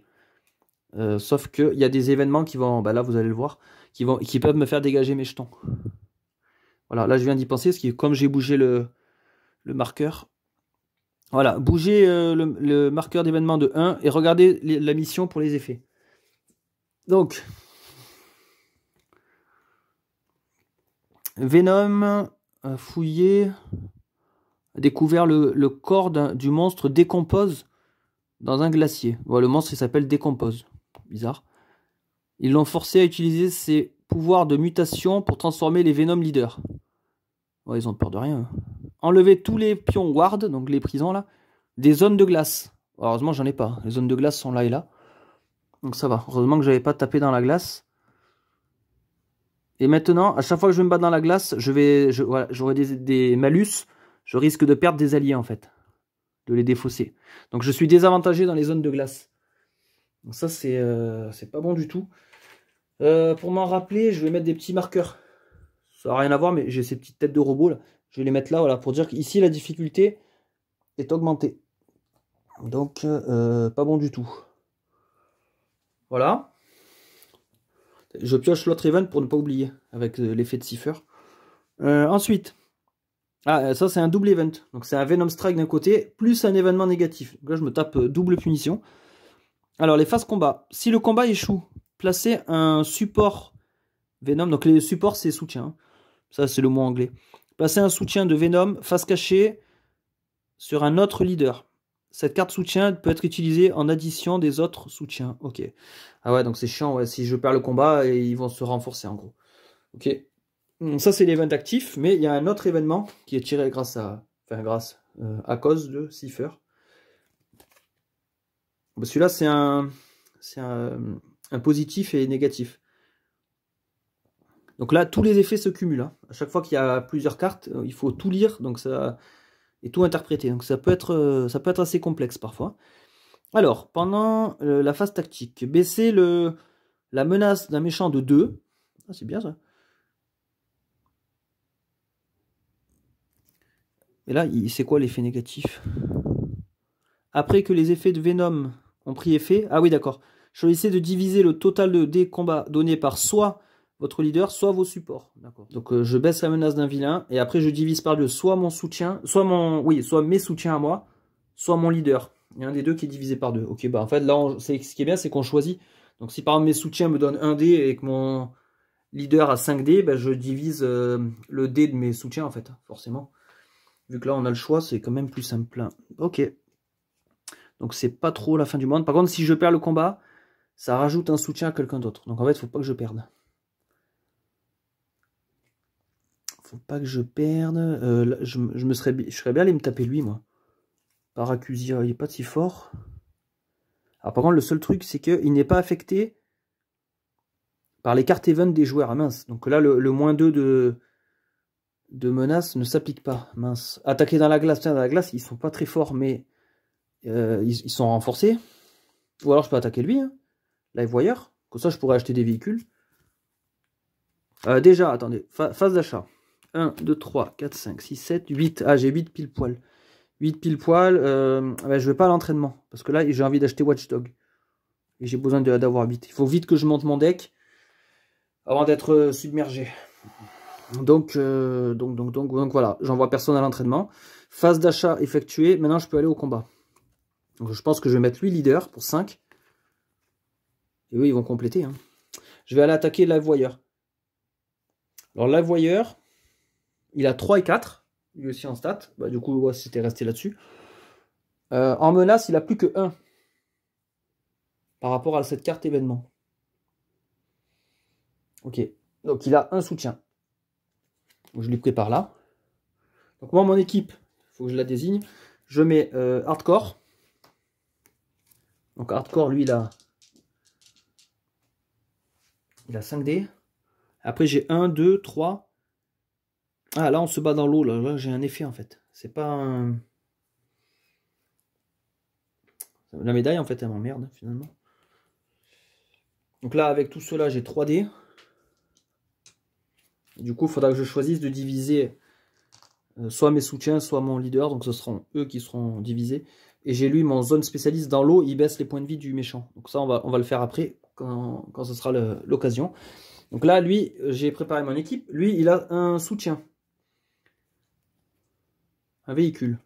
Sauf qu'il y a des événements qui vont, bah là vous allez le voir, qui peuvent me faire dégager mes jetons. Voilà, là je viens d'y penser, parce que comme j'ai bougé le marqueur, voilà, bougez le marqueur d'événement de 1 et regardez la mission pour les effets. Donc... Venom a fouillé, a découvert le corps du monstre Décompose dans un glacier. Voilà, le monstre il s'appelle Décompose. Bizarre. Ils l'ont forcé à utiliser ses pouvoirs de mutation pour transformer les Venom leaders. Ouais, ils ont peur de rien. Enlever tous les pions ward, donc les prisons là, des zones de glace. Heureusement, j'en ai pas. Les zones de glace sont là et là. Donc ça va. Heureusement que j'avais pas tapé dans la glace. Et maintenant, à chaque fois que je vais me battre dans la glace, voilà, j'aurai des malus. Je risque de perdre des alliés, en fait. De les défausser. Donc je suis désavantagé dans les zones de glace. Donc ça, c'est pas bon du tout. Pour m'en rappeler, je vais mettre des petits marqueurs. Ça n'a rien à voir, mais j'ai ces petites têtes de robots, là. Je vais les mettre là, voilà, pour dire qu'ici, la difficulté est augmentée. Donc, pas bon du tout. Voilà. Je pioche l'autre event pour ne pas oublier, avec l'effet de Cipher. Ensuite, ça c'est un double event. Donc c'est un Venom Strike d'un côté, plus un événement négatif. Donc là je me tape double punition. Alors les phases combat. Si le combat échoue, placez un support Venom. Donc les supports c'est soutien. Ça c'est le mot anglais. Placez un soutien de Venom face cachée sur un autre leader. Cette carte soutien peut être utilisée en addition des autres soutiens. Ok. Ah ouais, donc c'est chiant. Ouais. Si je perds le combat, ils vont se renforcer en gros. Ok. Ça c'est l'event actif, mais il y a un autre événement qui est tiré à cause de Cipher. Celui-là, c'est un positif et négatif. Donc là, tous les effets se cumulent. Hein. À chaque fois qu'il y a plusieurs cartes, il faut tout lire donc ça, et tout interpréter. Donc ça peut être assez complexe parfois. Alors, pendant la phase tactique, baisser la menace d'un méchant de 2. Ah, c'est bien ça. Et là, c'est quoi l'effet négatif? Après que les effets de Venom ont pris effet. Ah oui, d'accord. Choisissez de diviser le total de dés combats donné par soit votre leader, soit vos supports. D'accord. Donc je baisse la menace d'un vilain et après je divise par deux soit mon soutien, soit mes soutiens à moi, soit mon leader. Il y a un des deux qui est divisé par deux. Ok, bah en fait là, ce qui est bien, c'est qu'on choisit. Donc si par exemple mes soutiens me donnent 1 dé et que mon leader a 5 dés, bah, je divise le dé de mes soutiens en fait, forcément. Vu que là on a le choix, c'est quand même plus simple. Ok. Donc c'est pas trop la fin du monde. Par contre, si je perds le combat, ça rajoute un soutien à quelqu'un d'autre. Donc en fait, il faut pas que je perde. Faut pas que je perde. Là, je serais bien allé me taper lui, moi. Par Accusir, il est pas si fort. Alors par contre, le seul truc, c'est qu'il n'est pas affecté par les cartes event des joueurs. Ah mince. Donc là, le -2 de menace ne s'applique pas. Mince. Attaquer dans la glace. Tiens, dans la glace, ils sont pas très forts, mais ils sont renforcés. Ou alors je peux attaquer lui. Hein. Live Wire. Comme ça, je pourrais acheter des véhicules. Déjà, attendez. Phase d'achat. 1, 2, 3, 4, 5, 6, 7, 8. Ah, j'ai 8 pile poil. 8 pile poil. Ben, je vais pas à l'entraînement. Parce que là, j'ai envie d'acheter Watchdog. Et j'ai besoin d'avoir 8. Il faut vite que je monte mon deck. Avant d'être submergé. Donc voilà. J'envoie personne à l'entraînement. Phase d'achat effectuée. Maintenant, je peux aller au combat. Donc je pense que je vais mettre lui leader pour 5. Et eux, ils vont compléter. Hein. Je vais aller attaquer Live Wire. Alors Live Wire, il a 3 et 4. Lui aussi en stats. Bah, du coup, ouais, c'était resté là-dessus. En menace, il a plus que 1. Par rapport à cette carte événement. Ok. Donc il a un soutien. Donc, je lui prépare là. Donc moi, mon équipe, il faut que je la désigne. Je mets Hardcore. Donc Hardcore, lui, il a 5 dés. Après, j'ai 1, 2, 3. Ah, là, on se bat dans l'eau. Là j'ai un effet, en fait. C'est pas un... La médaille, en fait, elle m'emmerde, finalement. Donc là, avec tout cela, j'ai 3 dés. Du coup, il faudra que je choisisse de diviser soit mes soutiens, soit mon leader. Donc, ce seront eux qui seront divisés. Et j'ai lui, mon zone spécialiste dans l'eau, il baisse les points de vie du méchant. Donc ça, on va le faire après, quand ce sera l'occasion. Donc là, lui, j'ai préparé mon équipe. Lui, il a un soutien. Un véhicule.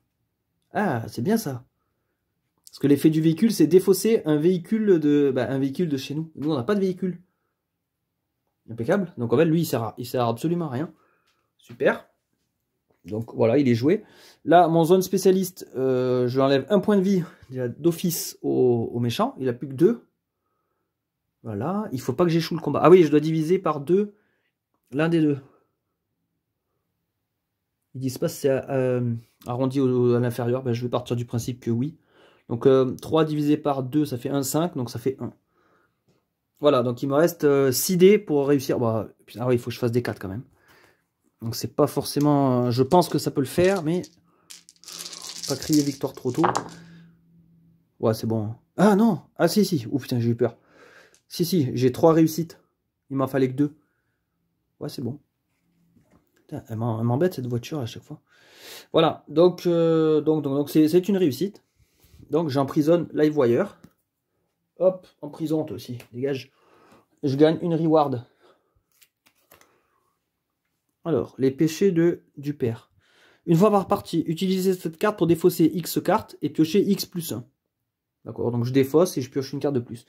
Ah, c'est bien ça. Parce que l'effet du véhicule, c'est défausser un véhicule de chez nous. Nous, on n'a pas de véhicule. Impeccable. Donc en fait, lui, il sert absolument à rien. Super. Donc voilà, il est joué. Là, mon zone spécialiste, je lui enlève un point de vie d'office au méchant. Il a plus que 2. Voilà. Il faut pas que j'échoue le combat. Ah oui, je dois diviser par 2 l'un des deux. Ils disent pas si c'est arrondi à l'inférieur. Ben, je vais partir du principe que oui. Donc 3 divisé par 2, ça fait 1, 5. Donc ça fait 1. Voilà, donc il me reste 6 dés pour réussir. Bah, ah oui, il faut que je fasse des 4 quand même. Donc c'est pas forcément... je pense que ça peut le faire, mais... Pas crier victoire trop tôt. Ouais, c'est bon. Ah non. Ah si, si. Oh putain, j'ai eu peur. Si, j'ai 3 réussites. Il m'en fallait que 2. Ouais, c'est bon. Putain, elle m'embête cette voiture à chaque fois. Voilà, donc c'est une réussite. Donc j'emprisonne Live Wire. Hop, en prison toi aussi, dégage. Je gagne une reward. Alors, les péchés du père. Une fois par partie, utilisez cette carte pour défausser X cartes et piocher X plus 1. D'accord, donc je défausse et je pioche une carte de plus.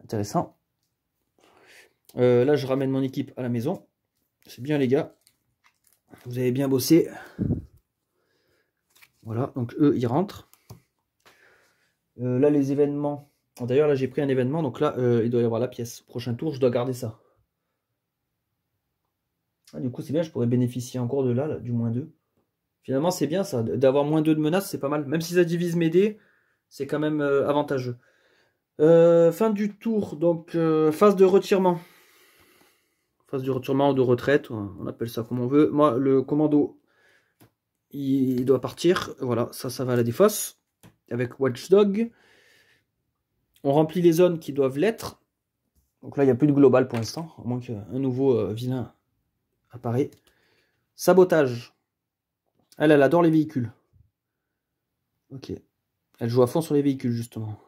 Intéressant. Là, je ramène mon équipe à la maison. C'est bien, les gars. Vous avez bien bossé. Voilà, donc eux, ils rentrent. Là, les événements. D'ailleurs, là, j'ai pris un événement. Donc là, il doit y avoir la pièce. Prochain tour, je dois garder ça. Ah, du coup, c'est bien, je pourrais bénéficier encore de là du -2. Finalement, c'est bien ça. D'avoir -2 de menace, c'est pas mal. Même si ça divise mes dés, c'est quand même avantageux. Fin du tour, donc phase de retirement. Phase de retirement ou de retraite, on appelle ça comme on veut. Moi, le commando, il doit partir. Voilà, ça va à la défausse. Avec Watchdog. On remplit les zones qui doivent l'être. Donc là, il n'y a plus de global pour l'instant, à moins qu'un nouveau vilain apparaît. Sabotage. Elle adore les véhicules. Ok. Elle joue à fond sur les véhicules, justement.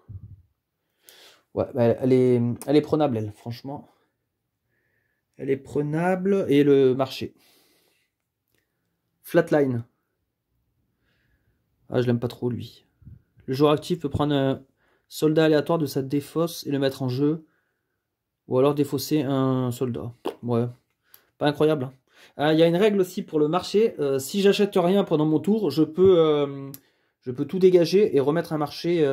Ouais, bah, elle est prenable, elle, franchement. Elle est prenable. Et le marché. Flatline. Ah, je l'aime pas trop, lui. Le joueur actif peut prendre un soldat aléatoire de sa défausse et le mettre en jeu. Ou alors défausser un soldat. Ouais. Pas incroyable. Hein. Ah, y a une règle aussi pour le marché. Si j'achète rien pendant mon tour, je peux tout dégager et remettre un marché.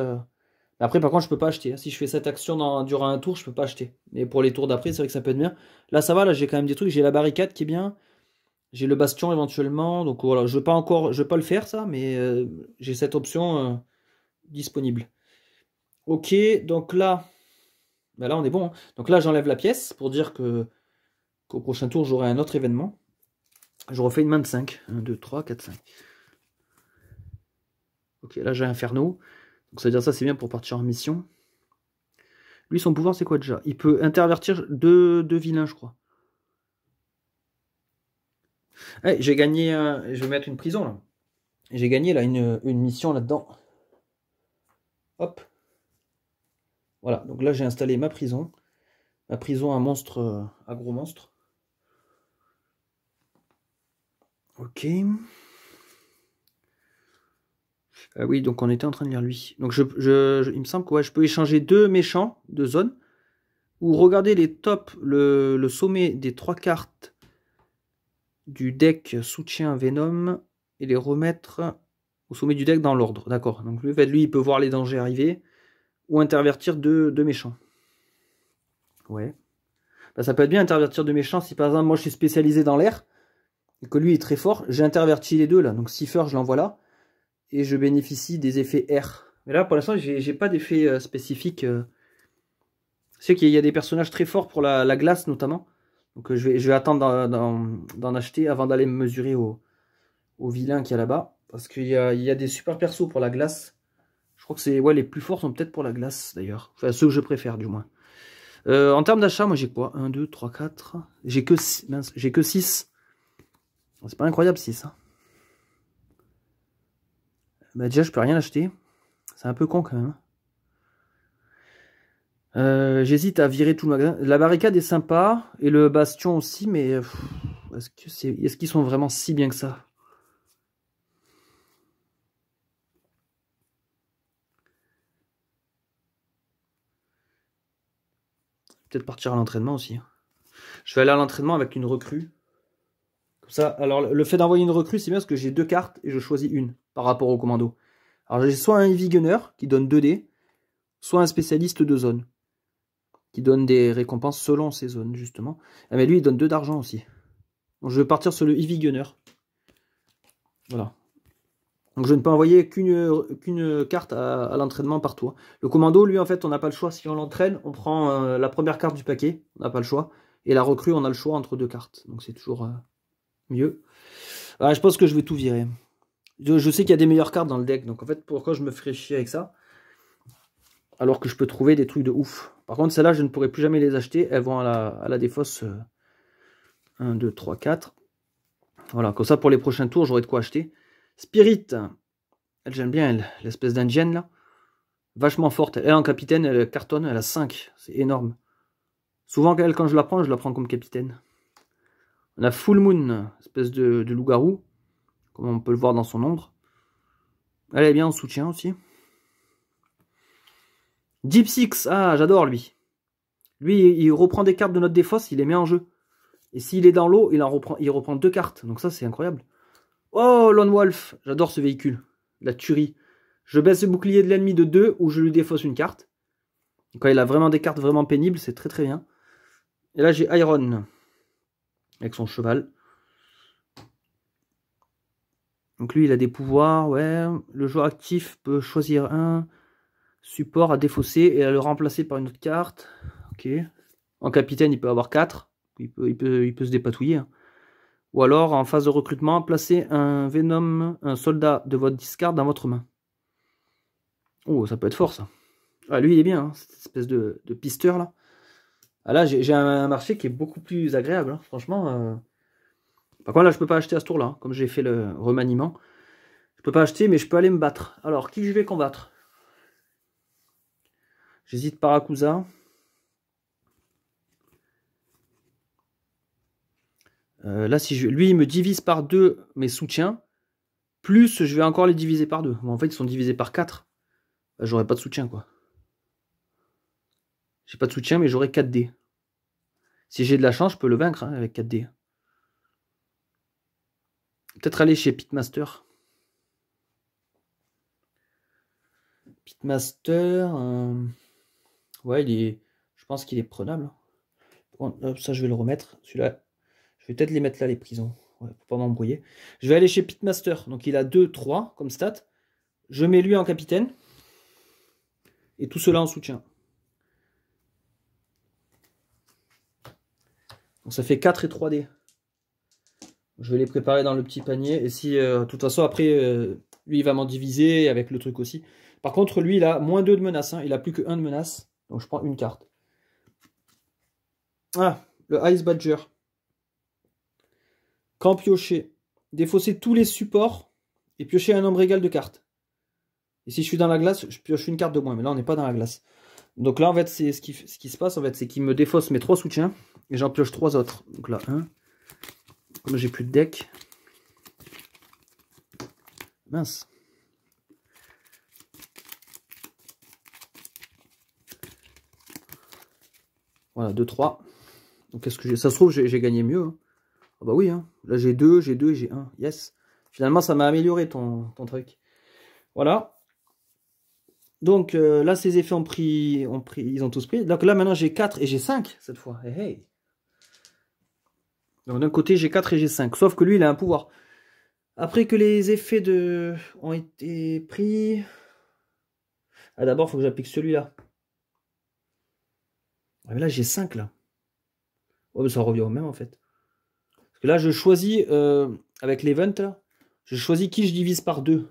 Après, par contre, je peux pas acheter. Hein. Si je fais cette action durant un tour, je peux pas acheter. Mais pour les tours d'après, c'est vrai que ça peut être bien. Là, ça va. Là, j'ai quand même des trucs. J'ai la barricade qui est bien. J'ai le bastion éventuellement. Donc voilà, je vais pas le faire ça, mais j'ai cette option disponible. Ok, donc là, ben là on est bon. Hein. Donc là, j'enlève la pièce pour dire qu'au prochain tour, j'aurai un autre événement. Je refais une main de 5. 1, 2, 3, 4, 5. Ok, là j'ai Inferno. Donc ça veut dire ça, c'est bien pour partir en mission. Lui, son pouvoir, c'est quoi déjà? Il peut intervertir deux vilains, je crois. Hey, j'ai gagné. Je vais mettre une prison là. J'ai gagné là une mission là-dedans. Hop. Voilà, donc là j'ai installé ma prison. Ma prison à monstre, à gros monstre. Ok. Oui, donc on était en train de lire lui. Donc il me semble que ouais, je peux échanger 2 méchants de zone. Ou regarder les tops, le sommet des 3 cartes du deck soutien Venom et les remettre au sommet du deck dans l'ordre. D'accord. Donc lui, il peut voir les dangers arriver ou intervertir 2 méchants. Ouais. Bah, ça peut être bien intervertir 2 méchants si par exemple moi je suis spécialisé dans l'air et que lui est très fort. J'ai interverti les deux là. Donc Cipher, je l'envoie là. Et je bénéficie des effets air. Mais là, pour l'instant, j'ai pas d'effet spécifique. Je sais qu'il y a des personnages très forts pour la glace, notamment. Donc je vais attendre d'en acheter avant d'aller me mesurer au vilain qu'il y a là-bas. Parce qu'il y a des super persos pour la glace. Je crois que c'est les plus forts sont peut-être pour la glace, d'ailleurs. Enfin, ceux que je préfère, du moins. En termes d'achat, moi, j'ai quoi? 1, 2, 3, 4. J'ai que 6. Mince, j'ai que 6. C'est pas incroyable, 6. Hein. Bah, déjà, je peux rien acheter. C'est un peu con, quand même. J'hésite à virer tout le magasin. La barricade est sympa. Et le bastion aussi, mais... Est-ce qu'ils sont vraiment si bien que ça? Peut-être partir à l'entraînement aussi. Je vais aller à l'entraînement avec une recrue. Comme ça, alors le fait d'envoyer une recrue, c'est bien parce que j'ai 2 cartes et je choisis une par rapport au commando. Alors j'ai soit un Heavy Gunner qui donne 2 dés, soit un spécialiste de zone qui donne des récompenses selon ces zones, justement. Ah, mais lui, il donne 2 d'argent aussi. Donc je vais partir sur le Heavy Gunner. Voilà. Donc je ne peux envoyer qu'une carte à l'entraînement par tour. Le commando, lui, en fait, on n'a pas le choix. Si on l'entraîne, on prend la première carte du paquet. On n'a pas le choix. Et la recrue, on a le choix entre 2 cartes. Donc c'est toujours mieux. Je pense que je vais tout virer. Je sais qu'il y a des meilleures cartes dans le deck. Donc en fait, pourquoi je me ferais chier avec ça? Alors que je peux trouver des trucs de ouf. Par contre, celles-là, je ne pourrai plus jamais les acheter. Elles vont à la défausse 1, 2, 3, 4. Voilà, comme ça, pour les prochains tours, j'aurai de quoi acheter. Spirit. Elle, j'aime bien, elle. L'espèce d'indienne, là. Vachement forte. Elle, en capitaine, elle cartonne. Elle a 5. C'est énorme. Souvent, elle, quand je la prends comme capitaine. On a Full Moon, espèce de loup-garou. Comme on peut le voir dans son ombre. Elle est bien en soutien aussi. Deep Six. Ah, j'adore, lui. Lui, il reprend des cartes de notre défausse, il les met en jeu. Et s'il est dans l'eau, il reprend 2 cartes. Donc ça, c'est incroyable. Oh, Lone Wolf. J'adore ce véhicule. La tuerie. Je baisse le bouclier de l'ennemi de 2 ou je lui défausse une carte. Quand il a vraiment des cartes vraiment pénibles, c'est très très bien. Et là, j'ai Iron. Avec son cheval. Donc lui, il a des pouvoirs. Ouais. Le joueur actif peut choisir un. Support à défausser et à le remplacer par une autre carte. Ok. En capitaine, il peut avoir 4. Il peut se dépatouiller. Hein. Ou alors, en phase de recrutement, placez un Venom, un soldat de votre discard dans votre main. Oh, ça peut être fort, ça. Ah, lui, il est bien, hein, cette espèce de pisteur, là. Ah, là, j'ai un marché qui est beaucoup plus agréable, hein, franchement. Par contre, là, je peux pas acheter à ce tour-là, hein, comme j'ai fait le remaniement. Je peux pas acheter, mais je peux aller me battre. Alors, qui je vais combattre? J'hésite Paracusa. Là, si lui, il me divise par 2 mes soutiens, plus je vais encore les diviser par 2. Bon, en fait, ils sont divisés par 4. Bah, j'aurai pas de soutien, quoi. J'ai pas de soutien, mais j'aurai 4 dés. Si j'ai de la chance, je peux le vaincre hein, avec 4 dés. Peut-être aller chez Pitmaster. Pitmaster, ouais, je pense qu'il est prenable. Bon, hop, ça, je vais le remettre. Celui-là, je vais peut-être les mettre là, les prisons. Ouais, pour pas m'embrouiller. Je vais aller chez Pitmaster. Donc, il a 2, 3 comme stat. Je mets lui en capitaine. Et tout cela en soutien. Donc, ça fait 4 et 3 dés. Je vais les préparer dans le petit panier. Et si, de toute façon, après, lui, il va m'en diviser avec le truc aussi. Par contre, lui, il a moins 2 de menace. Hein. Il a plus que 1 de menace. Donc, je prends une carte. Ah, le Ice Badger. Quand piocher, défausser tous les supports et piocher un nombre égal de cartes. Et si je suis dans la glace, je pioche une carte de moins. Mais là, on n'est pas dans la glace. Donc là, en fait, c'est ce qui se passe, en fait, c'est qu'il me défausse mes 3 soutiens. Et j'en pioche 3 autres. Donc là, 1. Comme j'ai plus de deck. Mince. Voilà, 2, 3. Donc qu'est-ce que j'ai? Ça se trouve, j'ai gagné mieux. Hein. Ah bah oui, hein. Là j'ai 2 et j'ai 1. Yes. Finalement, ça m'a amélioré ton truc. Voilà. Donc là, ces effets ils ont tous pris. Donc là, maintenant, j'ai 4 et j'ai 5 cette fois. Hey, hey. Donc d'un côté, j'ai 4 et j'ai 5. Sauf que lui, il a un pouvoir. Après que les effets ont été pris... Ah, d'abord, il faut que j'applique celui-là. Ah, mais là, j'ai 5 là. Oh, mais ça revient au même en fait. Parce que là, je choisis, avec l'event, là, je choisis qui je divise par 2.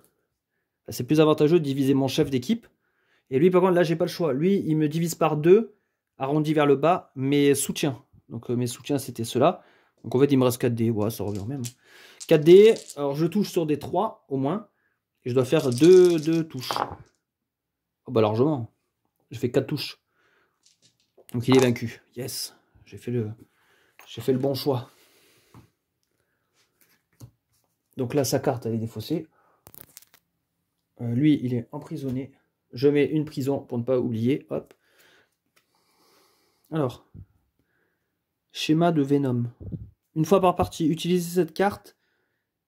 C'est plus avantageux de diviser mon chef d'équipe. Et lui, par contre, là, j'ai pas le choix. Lui, il me divise par 2, arrondi vers le bas, mes soutiens. Donc, mes soutiens, c'était ceux-là. Donc, en fait, il me reste 4 dés. Ouais, ça revient au même. 4 dés. Alors, je touche sur des 3, au moins. Et je dois faire 2 touches. Oh, bah, largement. Je fais 4 touches. Donc, il est vaincu. Yes. J'ai fait le bon choix. Donc là, sa carte, elle est défaussée. Lui, il est emprisonné. Je mets une prison pour ne pas oublier. Hop. Alors. Schéma de Venom. Une fois par partie, utilisez cette carte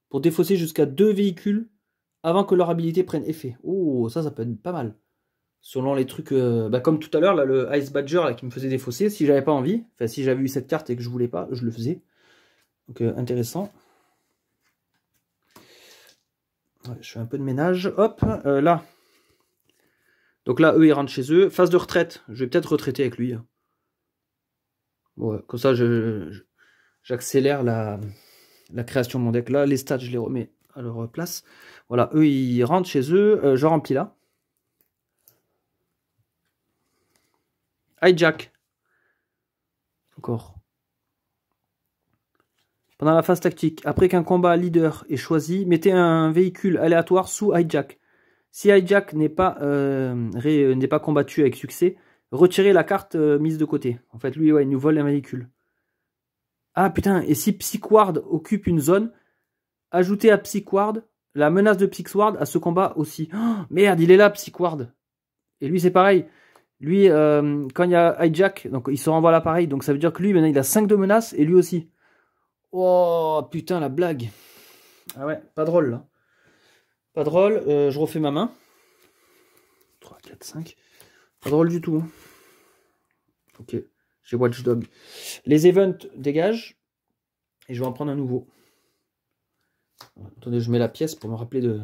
pour défausser jusqu'à 2 véhicules avant que leur habilité prenne effet. Oh, ça peut être pas mal. Selon les trucs... comme tout à l'heure, là, le Ice Badger là, qui me faisait défausser, si j'avais pas envie, enfin si j'avais eu cette carte et que je voulais pas, je le faisais. Donc intéressant. Ouais, je fais un peu de ménage. Hop, là. Donc là, eux, ils rentrent chez eux. Phase de retraite. Je vais peut-être retraiter avec lui. Ouais, comme ça, j'accélère la création de mon deck. Là, les stats, je les remets à leur place. Voilà, eux, ils rentrent chez eux. Je remplis là. Hijack. Encore. Pendant la phase tactique, après qu'un combat leader est choisi, mettez un véhicule aléatoire sous hijack. Si hijack n'est pas combattu avec succès, retirez la carte mise de côté. En fait, lui, ouais, il nous vole un véhicule. Ah putain, et si Psyquard occupe une zone, ajoutez à Psyquard la menace de Psyquard à ce combat aussi. Oh, merde, il est là, Psyquard. Et lui, c'est pareil. Lui, quand il y a hijack, donc il se renvoie à l'appareil. Donc ça veut dire que lui, maintenant, il a 5 de menaces et lui aussi. Oh putain, la blague. Ah ouais, pas drôle là. Pas drôle, je refais ma main. 3, 4, 5. Pas drôle du tout. Hein. Ok, j'ai Watchdog. Les events dégagent. Et je vais en prendre un nouveau. Attendez, je mets la pièce pour me rappeler de...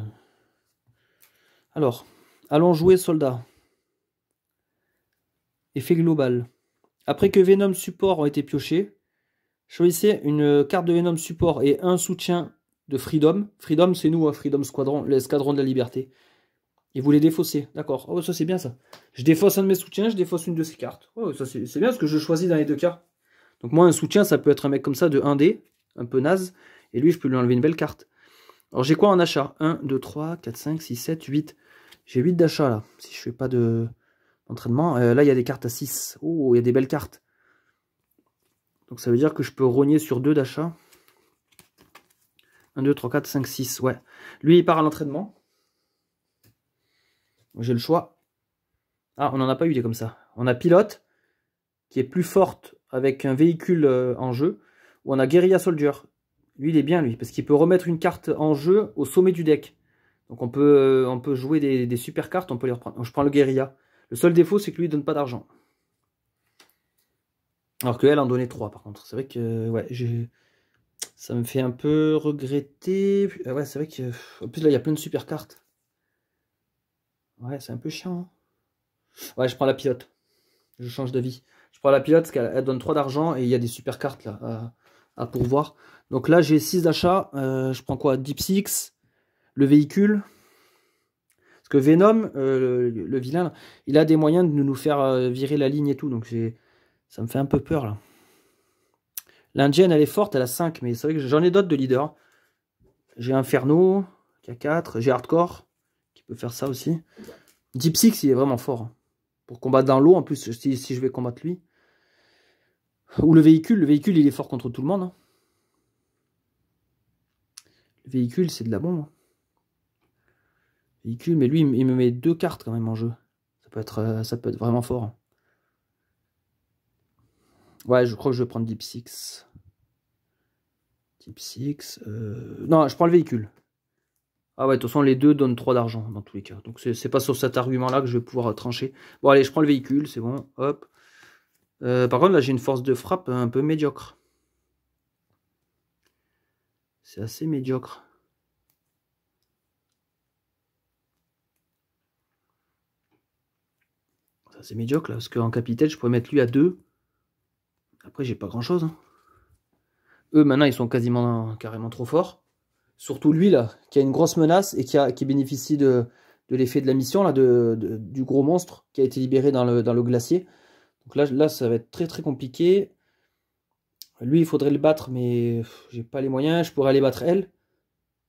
Alors, allons jouer soldat. Effet global. Après que Venom support ont été piochés, choisissez une carte de Venom support et un soutien de Freedom. Freedom, c'est nous, hein, Freedom Squadron, l'escadron de la liberté. Et vous les défaussez. D'accord. Oh, ça c'est bien ça. Je défausse un de mes soutiens, je défausse une de ces cartes. Oh, ça c'est bien parce que je choisis dans les deux cas. Donc moi, un soutien, ça peut être un mec comme ça de 1D, un peu naze. Et lui, je peux lui enlever une belle carte. Alors j'ai quoi en achat? 1, 2, 3, 4, 5, 6, 7, 8. J'ai 8 d'achats là. Si je fais pas d'entraînement. Là, il y a des cartes à 6. Oh, il y a des belles cartes. Donc ça veut dire que je peux rogner sur 2 d'achats. 1, 2, 3, 4, 5, 6. Ouais. Lui, il part à l'entraînement. J'ai le choix. Ah, on n'en a pas eu des comme ça. On a pilote, qui est plus forte avec un véhicule en jeu. Ou on a guérilla soldier. Lui, il est bien, lui, parce qu'il peut remettre une carte en jeu au sommet du deck. Donc on peut jouer des super cartes, on peut les reprendre. Je prends le guérilla. Le seul défaut, c'est que lui, il donne pas d'argent. Alors qu'elle en donnait 3, par contre. C'est vrai que, ouais, ça me fait un peu regretter. Ouais, c'est vrai que... En plus, là, il y a plein de super cartes. Ouais, c'est un peu chiant. Hein. Ouais, je prends la pilote. Je change d'avis. Je prends la pilote parce qu'elle donne 3 d'argent et il y a des super cartes là à pourvoir. Donc là, j'ai 6 d'achats. Je prends quoi? Deep Six, le véhicule. Parce que Venom, le vilain, là, il a des moyens de nous faire virer la ligne et tout. Donc ça me fait un peu peur là. L'Indienne, elle est forte, elle a 5. Mais c'est vrai que j'en ai d'autres de leaders. J'ai Inferno, qui a 4. J'ai Hardcore, qui peut faire ça aussi. Deep Six, il est vraiment fort. Pour combattre dans l'eau, en plus, si je vais combattre lui. Ou le véhicule, il est fort contre tout le monde. Hein. Le véhicule, c'est de la bombe. Hein. Véhicule, mais lui, il me met 2 cartes quand même en jeu. Ça peut être vraiment fort. Hein. Ouais, je crois que je vais prendre Deep Six. Deep Six. Non, je prends le véhicule. Ah ouais, de toute façon, les deux donnent 3 d'argent dans tous les cas. Donc, c'est pas sur cet argument-là que je vais pouvoir trancher. Bon, allez, je prends le véhicule, c'est bon. Hop. Par contre, là, j'ai une force de frappe un peu médiocre. C'est assez médiocre. Ça, c'est médiocre, là. Parce qu'en capitaine, je pourrais mettre lui à 2. Après, j'ai pas grand-chose. Hein. Eux, maintenant, ils sont carrément trop forts. Surtout lui, là, qui a une grosse menace et qui bénéficie de l'effet de la mission, là, du gros monstre qui a été libéré dans le glacier. Donc là, ça va être très très compliqué. Lui, il faudrait le battre, mais j'ai pas les moyens. Je pourrais aller battre elle.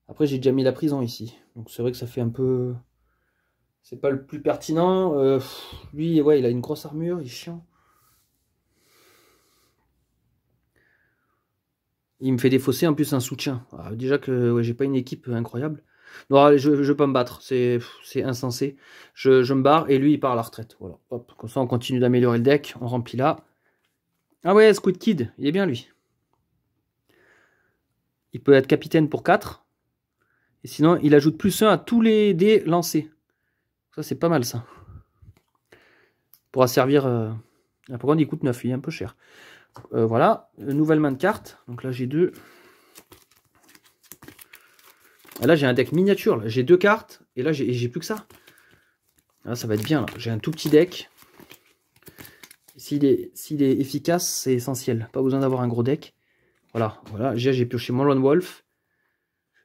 Après, j'ai déjà mis la prison ici. Donc c'est vrai que ça fait un peu... C'est pas le plus pertinent. Lui, ouais, il a une grosse armure, il est chiant. Il me fait défausser en plus un soutien. Alors, déjà que ouais, j'ai pas une équipe incroyable. Non, allez, je vais pas me battre. C'est insensé. Je me barre et lui, il part à la retraite. Voilà. Hop, comme ça, on continue d'améliorer le deck. On remplit là. Ah ouais, Squid Kid, il est bien lui. Il peut être capitaine pour 4. Et sinon, il ajoute +1 à tous les dés lancés. Ça, c'est pas mal, ça. Pourra servir... Par contre, il coûte 9, il est un peu cher. Voilà, nouvelle main de cartes. Donc là, j'ai 2. Là, j'ai un deck miniature. J'ai 2 cartes. Et là, j'ai plus que ça. Là, ça va être bien. J'ai un tout petit deck. S'il est efficace, c'est essentiel. Pas besoin d'avoir un gros deck. Voilà. J'ai pioché mon Lone Wolf.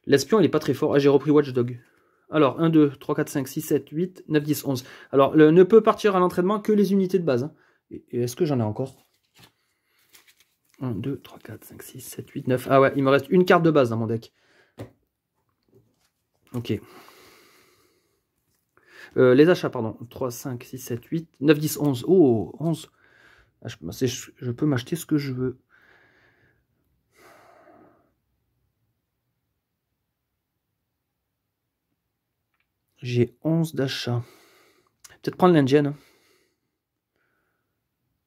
L'espion, il est pas très fort. Ah, j'ai repris Watchdog. Alors, 1, 2, 3, 4, 5, 6, 7, 8, 9, 10, 11. Alors, ne peut partir à l'entraînement que les unités de base. Hein. Et est-ce que j'en ai encore? 1, 2, 3, 4, 5, 6, 7, 8, 9. Ah ouais, il me reste une carte de base dans mon deck. Ok. Les achats, pardon. 3, 5, 6, 7, 8, 9, 10, 11. Oh, 11. Ah, je peux m'acheter ce que je veux. J'ai 11 d'achats. Peut-être prendre l'Indienne. Hein.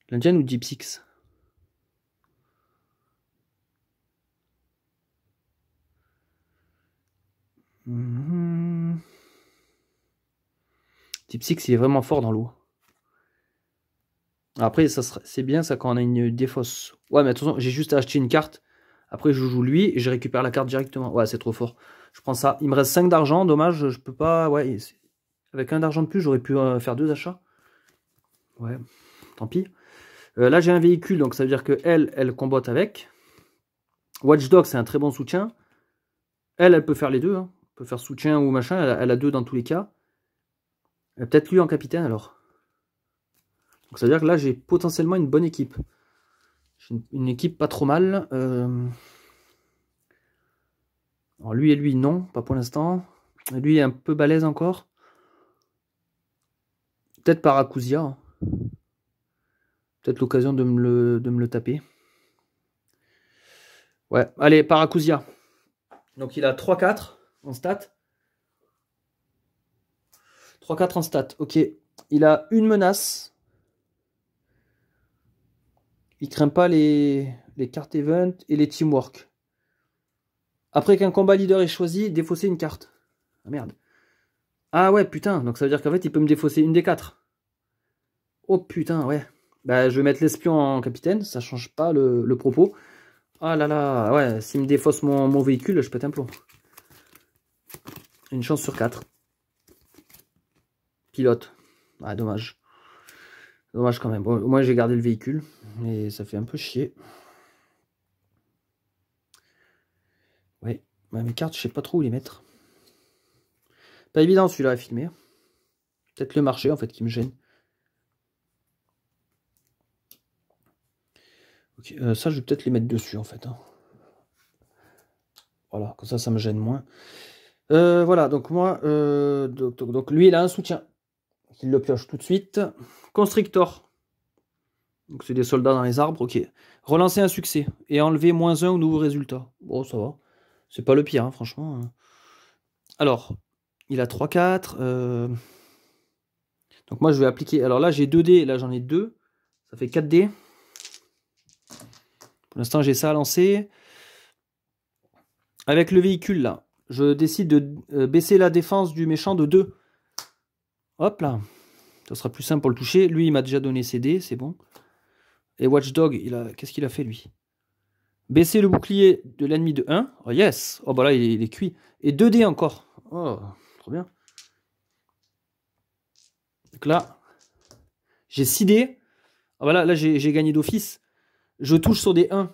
L'Indienne ou Deep Six. Deep Six, il est vraiment fort dans l'eau. Après, c'est bien ça quand on a une défausse. Ouais, mais attention, j'ai juste acheté une carte. Après, je joue lui et je récupère la carte directement. Ouais, c'est trop fort. Je prends ça. Il me reste 5 d'argent. Dommage, je peux pas... Ouais, avec 1 d'argent de plus, j'aurais pu faire 2 achats. Ouais. tant pis. Là, j'ai un véhicule, donc ça veut dire que elle combatte avec. Watchdog, c'est un très bon soutien. Elle peut faire les deux. Hein. Elle peut faire soutien ou machin. Elle a deux dans tous les cas. Peut-être lui en capitaine, alors. Donc ça veut dire que là, j'ai potentiellement une bonne équipe. J'ai une équipe pas trop mal. Alors lui et lui, non, pas pour l'instant. Lui est un peu balèze encore. Peut-être Paracusia. Hein. Peut-être l'occasion de me le taper. Ouais, allez, Paracusia. Donc il a 3-4 en stat. 3-4 en stat, ok. Il a une menace. Il craint pas les cartes event et les teamwork. Après qu'un combat leader est choisi, défausser une carte. Ah merde. Ah ouais, putain. Donc ça veut dire qu'en fait, il peut me défausser une des 4. Oh putain, ouais. Bah, je vais mettre l'espion en capitaine. Ça change pas le propos. Ah là là, ouais. S'il me défausse mon véhicule, je pète un plomb. Une chance sur 4. Pilote. Ah, dommage. Dommage quand même. Bon, au moins, j'ai gardé le véhicule. Et ça fait un peu chier. Ouais. Bah, mes cartes, je sais pas trop où les mettre. Pas évident celui-là à filmer. Peut-être le marché en fait qui me gêne. Ok, ça je vais peut-être les mettre dessus en fait. Hein. Voilà, comme ça me gêne moins. Voilà, donc moi, donc lui il a un soutien. Il le pioche tout de suite. Constrictor. Donc c'est des soldats dans les arbres, ok. Relancer un succès et enlever -1 au nouveau résultat. Bon, ça va. C'est pas le pire, hein, franchement. Alors, il a 3-4. Donc moi je vais appliquer. Alors là j'ai 2 dés, là j'en ai 2. Ça fait 4 dés. Pour l'instant j'ai ça à lancer. Avec le véhicule là, je décide de baisser la défense du méchant de 2. Hop là. Ça sera plus simple pour le toucher. Lui il m'a déjà donné ses dés, c'est bon. Et Watchdog, qu'est-ce qu'il a fait lui? Baisser le bouclier de l'ennemi de 1. Oh yes. Oh bah là il est cuit. Et 2 dés encore. Oh, trop bien. Donc là, j'ai 6 dés. Ah bah là j'ai gagné d'office. Je touche sur des 1.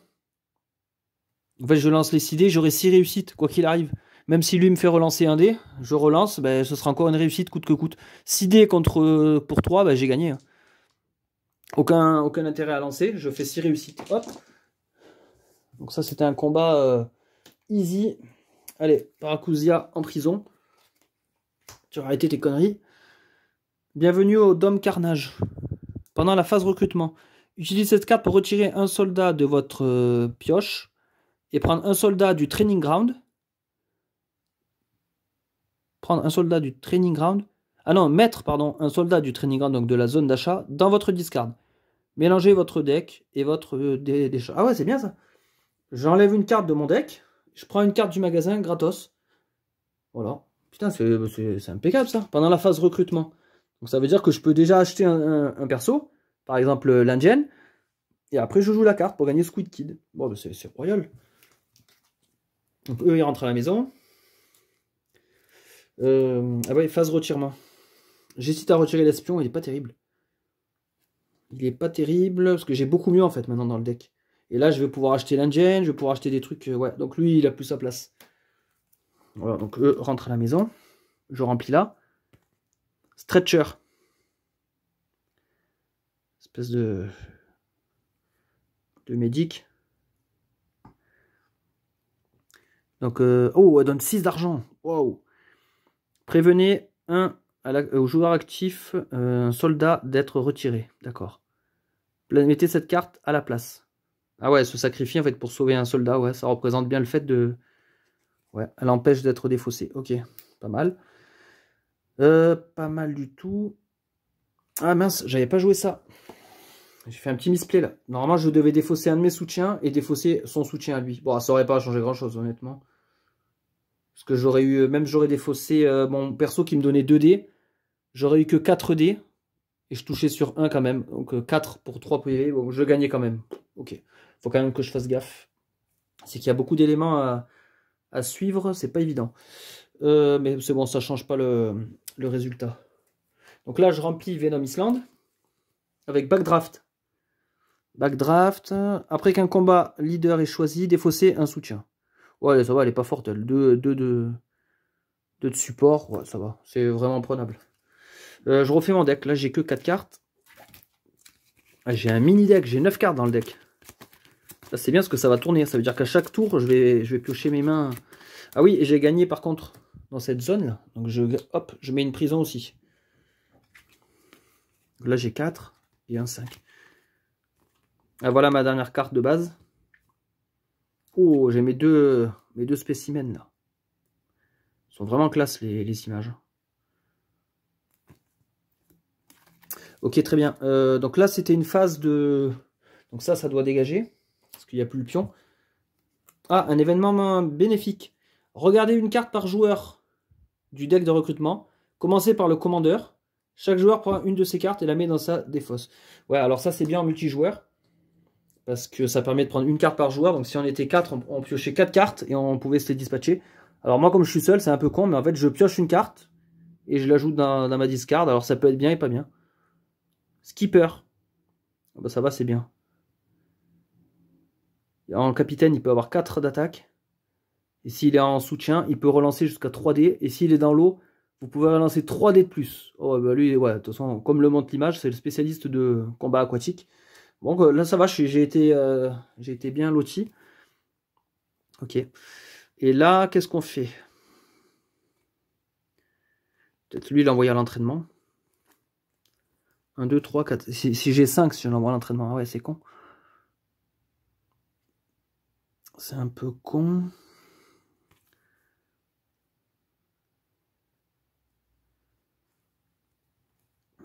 En fait, je lance les 6 dés, j'aurai 6 réussites, quoi qu'il arrive. Même si lui me fait relancer un dé, je relance, ben, ce sera encore une réussite coûte que coûte. 6 dés pour 3, ben, j'ai gagné. Hein. Aucun intérêt à lancer, je fais 6 réussites. Hop. Donc ça, c'était un combat easy. Allez, Paracusia en prison. Tu vas arrêter tes conneries. Bienvenue au Dôme Carnage. Pendant la phase recrutement, utilisez cette carte pour retirer un soldat de votre pioche et prendre un soldat du training ground. Prendre un soldat du training ground. Ah non, mettre, pardon, un soldat du training ground, donc de la zone d'achat, dans votre discard. Mélangez votre deck et votre des chats. Ah ouais, c'est bien ça. J'enlève une carte de mon deck. Je prends une carte du magasin gratos. Voilà. Putain, c'est impeccable ça. Pendant la phase recrutement. Donc ça veut dire que je peux déjà acheter un perso. Par exemple l'Indienne. Et après je joue la carte pour gagner Squid Kid. Bon, bah, c'est royal. Donc eux ils rentrent à la maison. Ah ouais, phase retirement. J'hésite à retirer l'espion, il est pas terrible. Il est pas terrible, parce que j'ai beaucoup mieux en fait maintenant dans le deck. Et là je vais pouvoir acheter l'engine, je vais pouvoir acheter des trucs, ouais, donc lui il a plus sa place. Voilà, donc eux rentrent à la maison. Je remplis là. Stretcher. Espèce de médic. Donc, oh, elle donne 6 d'argent. Wow. Prévenez au joueur actif, un soldat d'être retiré. D'accord. Mettez cette carte à la place. Ah ouais, elle se sacrifie en fait pour sauver un soldat. Ouais, ça représente bien le fait de... Ouais, elle empêche d'être défaussée. Ok, pas mal. Pas mal du tout. Ah mince, j'avais pas joué ça. J'ai fait un petit misplay là. Normalement, je devais défausser un de mes soutiens et défausser son soutien à lui. Bon, ça aurait pas changé grand chose, honnêtement. Parce que j'aurais eu, même j'aurais défaussé mon perso qui me donnait 2 dés. J'aurais eu que 4 dés. Et je touchais sur 1 quand même. Donc 4 pour 3 PV. Bon, je gagnais quand même. Ok. Faut quand même que je fasse gaffe. C'est qu'il y a beaucoup d'éléments à suivre. C'est pas évident. Mais c'est bon, ça change pas le résultat. Donc là, je remplis Venom Island. avec backdraft. Backdraft. Après qu'un combat leader est choisi, défausser un soutien. Ouais, ça va, elle est pas forte. Elle 2 de support. Ouais, ça va. C'est vraiment prenable. Je refais mon deck. Là, j'ai que 4 cartes. Ah, j'ai un mini deck. J'ai 9 cartes dans le deck. Là, c'est bien parce que ça va tourner. Ça veut dire qu'à chaque tour, je vais piocher mes mains. Ah oui, et j'ai gagné par contre dans cette zone là. Donc, hop, je mets une prison aussi. Là, j'ai 4 et un 5. Ah, voilà ma dernière carte de base. Oh, j'ai mes deux spécimens là. Ils sont vraiment classe les images. Ok, très bien. Donc là, c'était une phase de... Donc ça doit dégager. Parce qu'il n'y a plus le pion. Ah, un événement bénéfique. Regardez une carte par joueur du deck de recrutement. Commencez par le commandeur. Chaque joueur prend une de ces cartes et la met dans sa défausse. Ouais, alors ça, c'est bien en multijoueur. Parce que ça permet de prendre une carte par joueur. Donc si on était 4, on piochait 4 cartes et on pouvait se les dispatcher. Alors moi, comme je suis seul, c'est un peu con. Mais en fait, je pioche une carte et je l'ajoute dans ma discard. Alors ça peut être bien et pas bien. Skipper. Ah bah ça va, c'est bien. En capitaine, il peut avoir 4 d'attaque. Et s'il est en soutien, il peut relancer jusqu'à 3 dés. Et s'il est dans l'eau, vous pouvez relancer 3 dés de plus. Oh bah lui, ouais, de toute façon, comme le montre l'image, c'est le spécialiste de combat aquatique. Bon, là ça va, j'ai été bien loti. Ok. Et là, qu'est-ce qu'on fait? Peut-être lui l'envoyer à l'entraînement. 1, 2, 3, 4. Si j'ai 5, si je l'envoie à l'entraînement. Ah ouais, c'est con. C'est un peu con.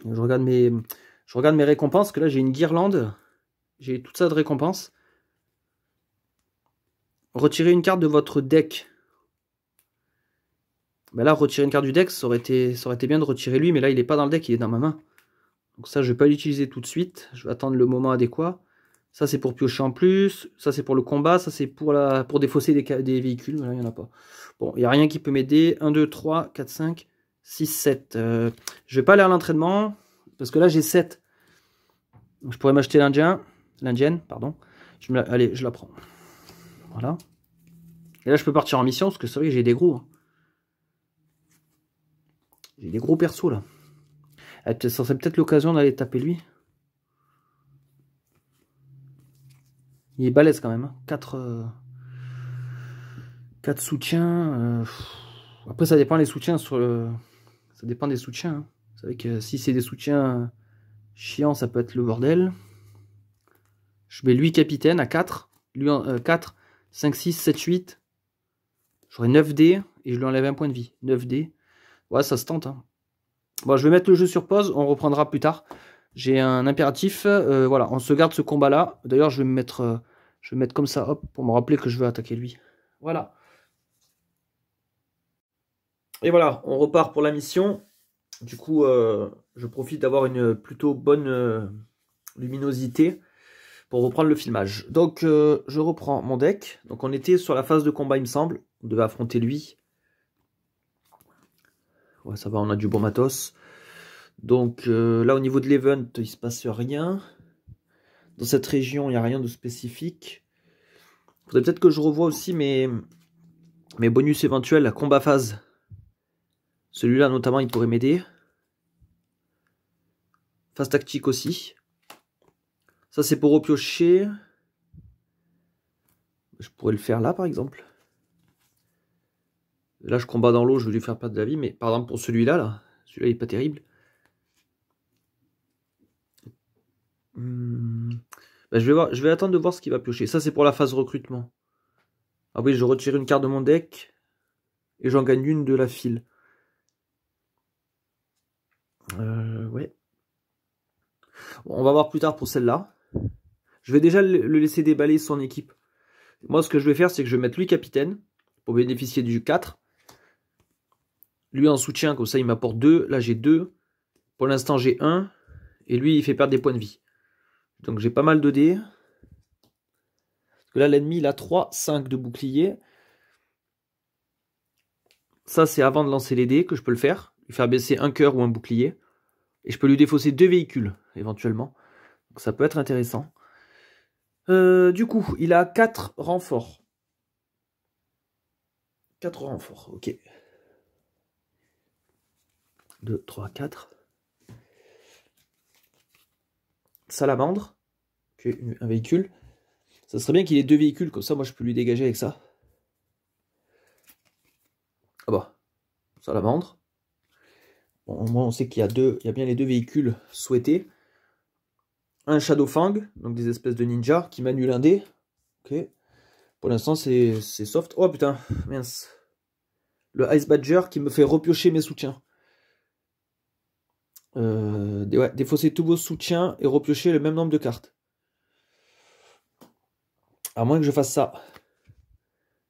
Je regarde mes récompenses, que là j'ai une guirlande. J'ai tout ça de récompenses. Retirez une carte de votre deck. Ben là, retirer une carte du deck, ça aurait été bien de retirer lui, mais là il n'est pas dans le deck, il est dans ma main. Donc ça, je ne vais pas l'utiliser tout de suite. Je vais attendre le moment adéquat. Ça, c'est pour piocher en plus. Ça, c'est pour le combat. Ça, c'est pour défausser des véhicules. Voilà, il n'y en a pas. Bon, il n'y a rien qui peut m'aider. 1, 2, 3, 4, 5, 6, 7. Je ne vais pas aller à l'entraînement. Parce que là, j'ai 7. Donc, je pourrais m'acheter l'indienne, pardon. Allez, je la prends. Voilà. Et là, je peux partir en mission. Parce que c'est vrai que j'ai des gros. Hein. J'ai des gros persos, là. Ça serait peut-être l'occasion d'aller taper lui. Il est balèze quand même. Hein. 4 soutiens. Après, ça dépend les soutiens sur le... Ça dépend des soutiens. Hein. Vous savez que si c'est des soutiens chiants, ça peut être le bordel. Je mets lui capitaine à 4. Lui en 4, 5, 6, 7, 8. J'aurai 9 dés et je lui enlève un point de vie. 9 dés. Ouais, ça se tente. Hein. Bon, je vais mettre le jeu sur pause. On reprendra plus tard. J'ai un impératif. Voilà, on se garde ce combat-là. D'ailleurs, je vais me mettre comme ça, hop, pour me rappeler que je veux attaquer lui. Voilà. Et voilà, on repart pour la mission. Du coup, je profite d'avoir une plutôt bonne luminosité pour reprendre le filmage. Donc, je reprends mon deck. Donc, on était sur la phase de combat, il me semble. On devait affronter lui. Ouais, ça va, on a du bon matos. Donc, là, au niveau de l'event, il se passe rien. Dans cette région, il n'y a rien de spécifique. Il faudrait peut-être que je revoie aussi mes bonus éventuels à combat phase. Celui-là, notamment, il pourrait m'aider. Phase tactique aussi. Ça, c'est pour repiocher. Je pourrais le faire là, par exemple. Là, je combats dans l'eau, je vais lui faire perdre de la vie. Mais par exemple, pour celui-là, là, celui-là, il n'est pas terrible. Ben, je vais attendre de voir ce qu'il va piocher. Ça, c'est pour la phase recrutement. Ah oui, je retire une carte de mon deck. Et j'en gagne une de la file. Ouais. Bon, on va voir plus tard pour celle-là. Je vais déjà le laisser déballer son équipe. Moi, ce que je vais faire, c'est que je vais mettre lui capitaine. Pour bénéficier du 4. Lui en soutien, comme ça, il m'apporte 2. Là, j'ai 2. Pour l'instant, j'ai 1. Et lui, il fait perdre des points de vie. Donc, j'ai pas mal de dés. Parce que là, l'ennemi, il a 3, 5 de bouclier. Ça, c'est avant de lancer les dés que je peux le faire. Lui faire baisser un cœur ou un bouclier. Et je peux lui défausser 2 véhicules, éventuellement. Ça peut être intéressant. Du coup, il a 4 renforts. 4 renforts, ok. 2, 3, 4. Salamandre. Ok, un véhicule. Ça serait bien qu'il ait 2 véhicules, comme ça moi je peux lui dégager avec ça. Ah bah, salamandre. Bon, au moins on sait qu'il y a bien les 2 véhicules souhaités. Un Shadowfang, donc des espèces de ninjas, qui m'annulent un dé. Ok. Pour l'instant c'est soft. Oh putain, mince. Le Ice Badger qui me fait repiocher mes soutiens. Ouais, défausser tous vos soutiens et repiocher le même nombre de cartes. À moins que je fasse ça.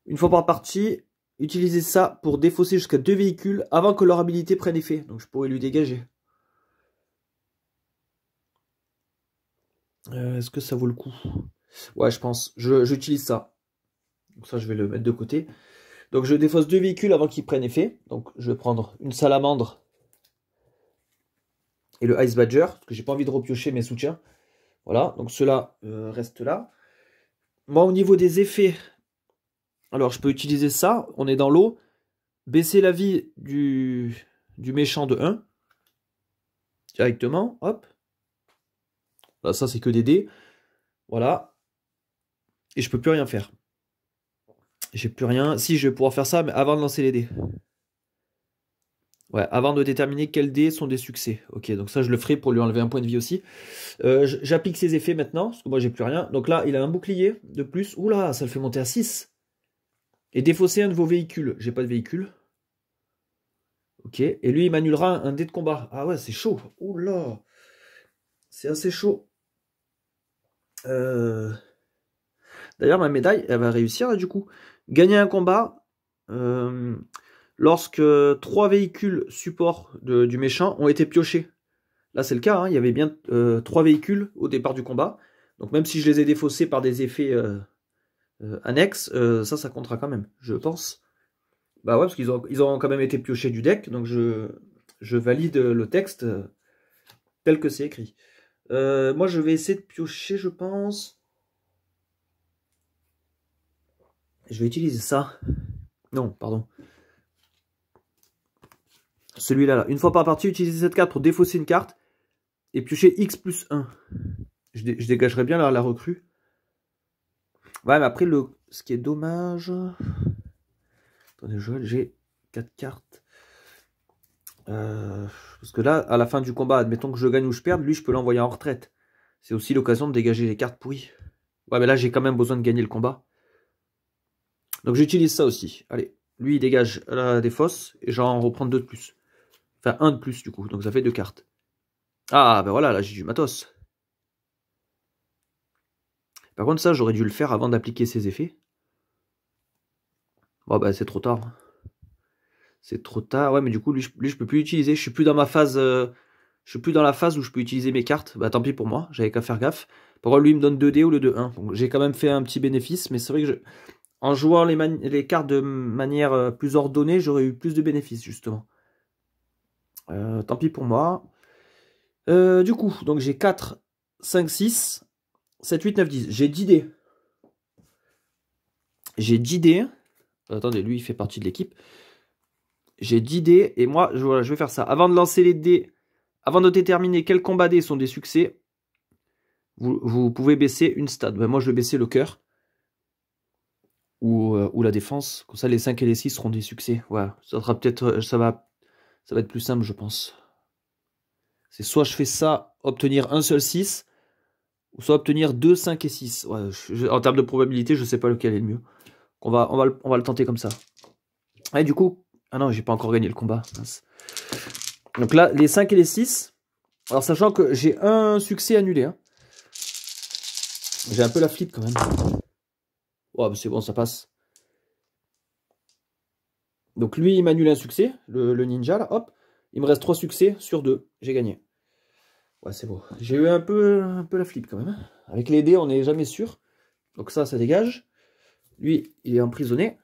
Une fois par partie, utilisez ça pour défausser jusqu'à 2 véhicules avant que leur habilité prenne effet. Donc je pourrais lui dégager. Est-ce que ça vaut le coup? Ouais, je pense. J'utilise ça. Donc ça, je vais le mettre de côté. Donc je défausse 2 véhicules avant qu'ils prennent effet. Donc je vais prendre une salamandre et le Ice Badger, parce que j'ai pas envie de repiocher mes soutiens. Voilà, donc ceux-là restent là. Moi, au niveau des effets, alors je peux utiliser ça. On est dans l'eau. Baisser la vie du méchant de 1. Directement, hop. Là, ça, c'est que des dés. Voilà. Et je peux plus rien faire. J'ai plus rien. Si, je vais pouvoir faire ça, mais avant de lancer les dés. Ouais, avant de déterminer quels dés sont des succès. Ok, donc ça, je le ferai pour lui enlever un point de vie aussi. J'applique ses effets maintenant, parce que moi, j'ai plus rien. Donc là, il a un bouclier de plus. Oula, ça le fait monter à 6. Et défausser un de vos véhicules. J'ai pas de véhicule. Ok, et lui, il m'annulera un dé de combat. Ah ouais, c'est chaud. Oula, c'est assez chaud. D'ailleurs, ma médaille, elle va réussir, là, du coup. Gagner un combat lorsque 3 véhicules support du méchant ont été piochés. Là, c'est le cas, hein, il y avait bien 3 véhicules au départ du combat. Donc, même si je les ai défaussés par des effets annexes, ça comptera quand même, je pense. Bah ouais, parce qu'ils ont quand même été piochés du deck, donc je valide le texte tel que c'est écrit. Moi, je vais essayer de piocher, je pense. Je vais utiliser ça. Non, pardon. Celui-là, là. Une fois par partie, utilisez cette carte pour défausser une carte et piocher X plus 1. Je dégagerai bien la recrue. Ouais, mais après, ce qui est dommage... Attendez, j'ai 4 cartes. Parce que là, à la fin du combat, admettons que je gagne ou je perde, lui, je peux l'envoyer en retraite. C'est aussi l'occasion de dégager les cartes pourries. Ouais, mais là, j'ai quand même besoin de gagner le combat. Donc, j'utilise ça aussi. Allez, lui, il dégage des fosses et j'en reprends 2 de plus. Enfin, 1 de plus, du coup. Donc, ça fait 2 cartes. Ah, ben voilà, là, j'ai du matos. Par contre, ça, j'aurais dû le faire avant d'appliquer ses effets. Bon, bah, c'est trop tard. C'est trop tard. Ouais, mais du coup, lui, je peux plus l'utiliser. Je suis plus dans ma phase... je suis plus dans la phase où je peux utiliser mes cartes. Bah, tant pis pour moi. J'avais qu'à faire gaffe. Par contre, lui, il me donne 2 dés au lieu de 1. Donc, j'ai quand même fait un petit bénéfice. Mais c'est vrai que en jouant les cartes de manière plus ordonnée, j'aurais eu plus de bénéfices, justement. Tant pis pour moi. Du coup, donc j'ai 4, 5, 6, 7, 8, 9, 10. J'ai 10 dés. J'ai 10 dés. Attendez, lui, il fait partie de l'équipe. J'ai 10 dés. Et moi, voilà, je vais faire ça. Avant de lancer les dés, avant de déterminer quels combats dés sont des succès, vous pouvez baisser une stade. Ben, moi, je vais baisser le cœur. Ou la défense. Comme ça, les 5 et les 6 seront des succès. Voilà. Ça sera peut-être... ça va être plus simple, je pense. C'est soit je fais ça, obtenir un seul 6, ou soit obtenir 2, 5 et 6. Ouais, en termes de probabilité, je sais pas lequel est le mieux. On va le tenter comme ça. Et du coup... Ah non, j'ai pas encore gagné le combat. Mince. Donc là, les 5 et les 6. Alors, sachant que j'ai un succès annulé. Hein. J'ai un peu la flip quand même. Oh, c'est bon, ça passe. Donc lui, il m'annule un succès, le ninja, là, hop. Il me reste 3 succès sur 2. J'ai gagné. Ouais, c'est beau. J'ai eu un peu la flip quand même. Avec les dés, on n'est jamais sûr. Donc ça dégage. Lui, il est emprisonné.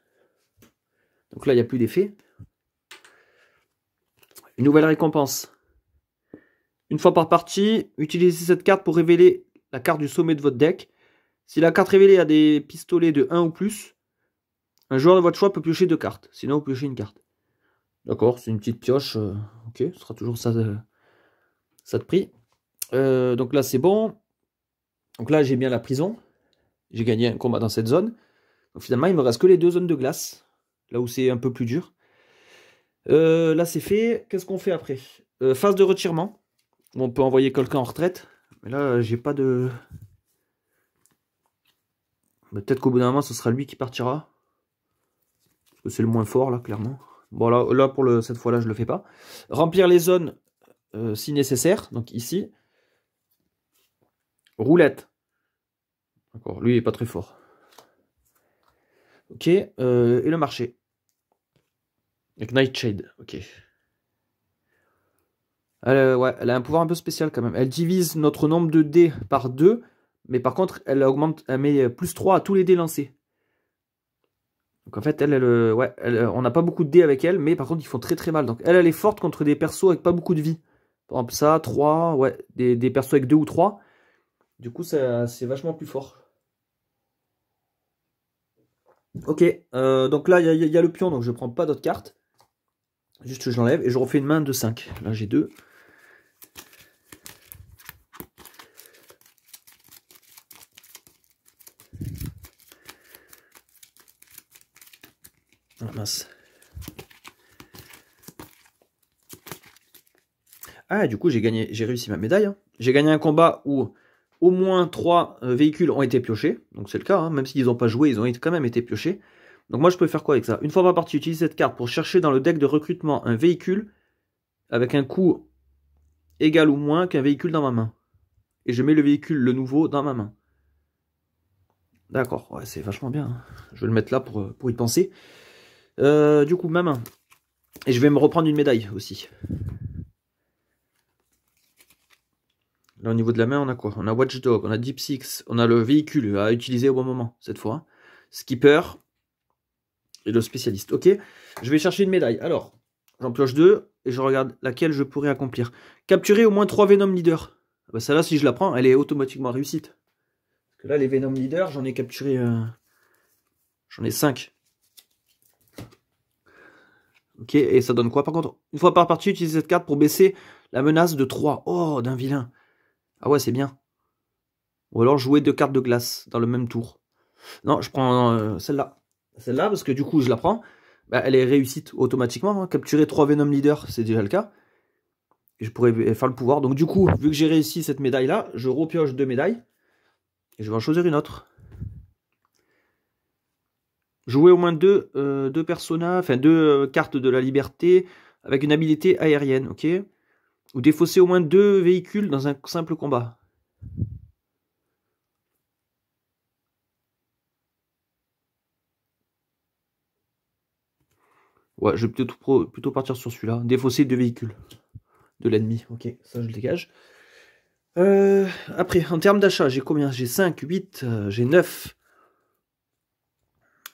Donc là, il n'y a plus d'effet. Une nouvelle récompense. Une fois par partie, utilisez cette carte pour révéler la carte du sommet de votre deck. Si la carte révélée a des pistolets de 1 ou plus, un joueur de votre choix peut piocher 2 cartes. Sinon, vous piochez une carte. D'accord, c'est une petite pioche. Ok, ce sera toujours ça de prix. Donc là, c'est bon. Donc là, j'ai bien la prison. J'ai gagné un combat dans cette zone. Donc finalement, il me reste que les 2 zones de glace. Là où c'est un peu plus dur. Là, c'est fait. Qu'est-ce qu'on fait après? Phase de retirement. On peut envoyer quelqu'un en retraite. Mais là, j'ai pas de... Peut-être qu'au bout d'un moment, ce sera lui qui partira. Parce que c'est le moins fort, là, clairement. Bon, là pour cette fois-là, je le fais pas. Remplir les zones si nécessaire. Donc ici. Roulette. D'accord, lui, il est pas très fort. Ok, et le marché. Avec Nightshade, ok. Ouais, elle a un pouvoir un peu spécial quand même. Elle divise notre nombre de dés par 2. Mais par contre, elle augmente, elle met plus 3 à tous les dés lancés. Donc en fait, on n'a pas beaucoup de dés avec elle, mais par contre, ils font très très mal. Donc elle est forte contre des persos avec pas beaucoup de vie. Par exemple, ça, 3, ouais, des persos avec 2 ou 3. Du coup, c'est vachement plus fort. Ok, donc là, il y a le pion, donc je prends pas d'autres cartes. Juste je l'enlève et je refais une main de 5. Là, j'ai 2. Ah, mince. Ah, du coup, j'ai réussi ma médaille. Hein. J'ai gagné un combat où au moins 3 véhicules ont été piochés. Donc c'est le cas, hein. Même s'ils n'ont pas joué, ils ont quand même été piochés. Donc moi, je peux faire quoi avec ça? Une fois par partie, j'utilise cette carte pour chercher dans le deck de recrutement un véhicule avec un coût égal ou moins qu'un véhicule dans ma main. Et je mets le véhicule, le nouveau, dans ma main. D'accord, ouais, c'est vachement bien. Hein. Je vais le mettre là pour y penser. Du coup, ma main. Et je vais me reprendre une médaille aussi. Là, au niveau de la main, on a quoi? On a Watchdog, on a Deep Six, on a le véhicule à utiliser au bon moment, cette fois. Skipper et le spécialiste. Ok, je vais chercher une médaille. Alors, j'en pioche 2 et je regarde laquelle je pourrais accomplir. Capturer au moins 3 Venom Leaders. Bah, celle-là, si je la prends, elle est automatiquement réussite. Parce que là, les Venom Leaders, j'en ai capturé... J'en ai 5. Ok, et ça donne quoi par contre? Une fois par partie, utilisez cette carte pour baisser la menace de 3. Oh, d'un vilain. Ah ouais, c'est bien. Ou alors jouer 2 cartes de glace dans le même tour. Non, je prends celle-là. Celle-là, parce que du coup, je la prends. Bah, elle est réussite automatiquement. Hein. Capturer 3 Venom Leaders, c'est déjà le cas. Et je pourrais faire le pouvoir. Donc du coup, vu que j'ai réussi cette médaille-là, je repioche 2 médailles. Et je vais en choisir une autre. Jouer au moins 2 personnages, enfin 2 cartes de la liberté avec une habilité aérienne, ok? Ou défausser au moins 2 véhicules dans un simple combat. Ouais, je vais plutôt partir sur celui-là. Défausser 2 véhicules de l'ennemi. Ok, ça je le dégage. Après, en termes d'achat, j'ai combien? J'ai 5, 8, j'ai 9.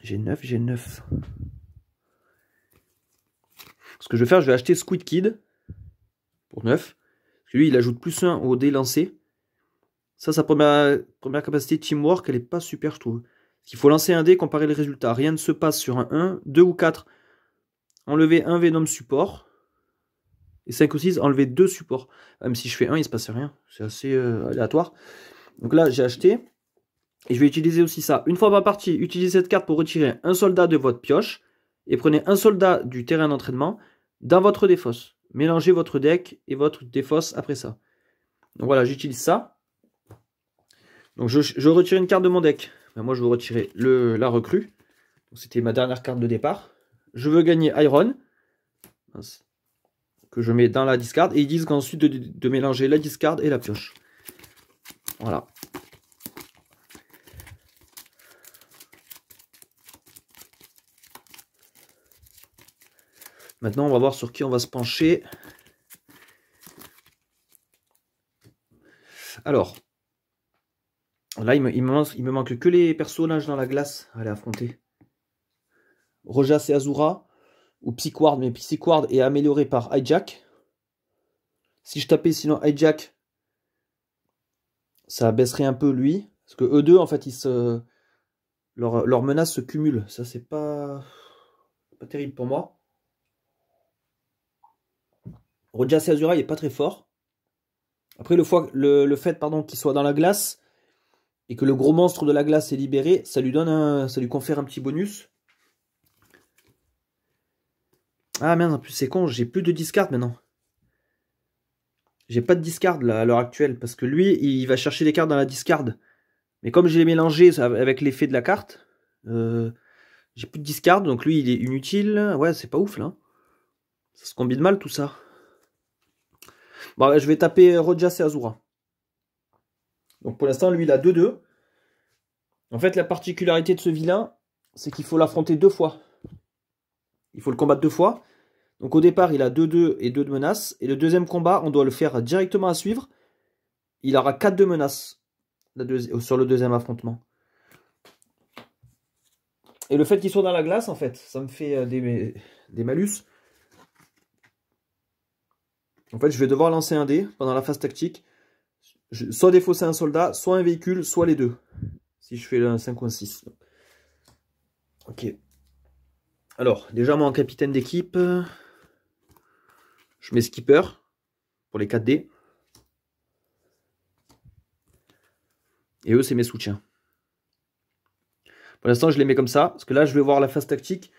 J'ai 9. Ce que je vais faire, je vais acheter Squid Kid pour 9. Parce que lui, il ajoute plus 1 au dé lancé. Ça, sa première capacité Teamwork, elle est pas super, je trouve. Il faut lancer un dé, comparer les résultats. Rien ne se passe sur un 1, 2 ou 4. Enlever un Venom support. Et 5 ou 6, enlever 2 supports. Même si je fais 1, il se passe rien. C'est assez aléatoire. Donc là, j'ai acheté. Et je vais utiliser aussi ça. Une fois par partie, utilisez cette carte pour retirer un soldat de votre pioche. Et prenez un soldat du terrain d'entraînement dans votre défausse. Mélangez votre deck et votre défausse après ça. Donc voilà, j'utilise ça. Donc je retire une carte de mon deck. Ben moi, je veux retirer la recrue. C'était ma dernière carte de départ. Je veux gagner Iron. Que je mets dans la discard. Et ils disent qu'ensuite de mélanger la discard et la pioche. Voilà. Maintenant, on va voir sur qui on va se pencher. Alors, là, il me manque que les personnages dans la glace à aller affronter. Rojas et Azura, ou Psyquard, mais Psyquard est amélioré par Hijack. Si je tapais sinon Hijack, ça baisserait un peu lui. Parce que eux deux, en fait, leur menace se cumule. Ça, c'est pas terrible pour moi. Rojas et Azura, il est pas très fort. Après, le fait qu'il soit dans la glace et que le gros monstre de la glace est libéré, ça lui confère un petit bonus. Ah merde, en plus c'est con, j'ai plus de discard maintenant. J'ai pas de discard là, à l'heure actuelle, parce que lui, il va chercher des cartes dans la discard. Mais comme je l'ai mélangé avec l'effet de la carte, j'ai plus de discard, donc lui, il est inutile. Ouais, c'est pas ouf, là. Ça se combine mal, tout ça. Bon, je vais taper Rojas et Azura. Donc pour l'instant, lui, il a 2-2. En fait, la particularité de ce vilain, c'est qu'il faut l'affronter 2 fois. Il faut le combattre 2 fois. Donc au départ, il a 2-2 et 2 de menaces. Et le deuxième combat, on doit le faire directement à suivre. Il aura 4 de menaces sur le deuxième affrontement. Et le fait qu'il soit dans la glace, en fait, ça me fait des malus. En fait, je vais devoir lancer un dé pendant la phase tactique. Soit défausser un soldat, soit un véhicule, soit les deux. Si je fais un 5 ou un 6. Ok. Alors, déjà, moi, en capitaine d'équipe, je mets skipper pour les 4 dés. Et eux, c'est mes soutiens. Pour l'instant, je les mets comme ça, parce que là, je vais voir la phase tactique.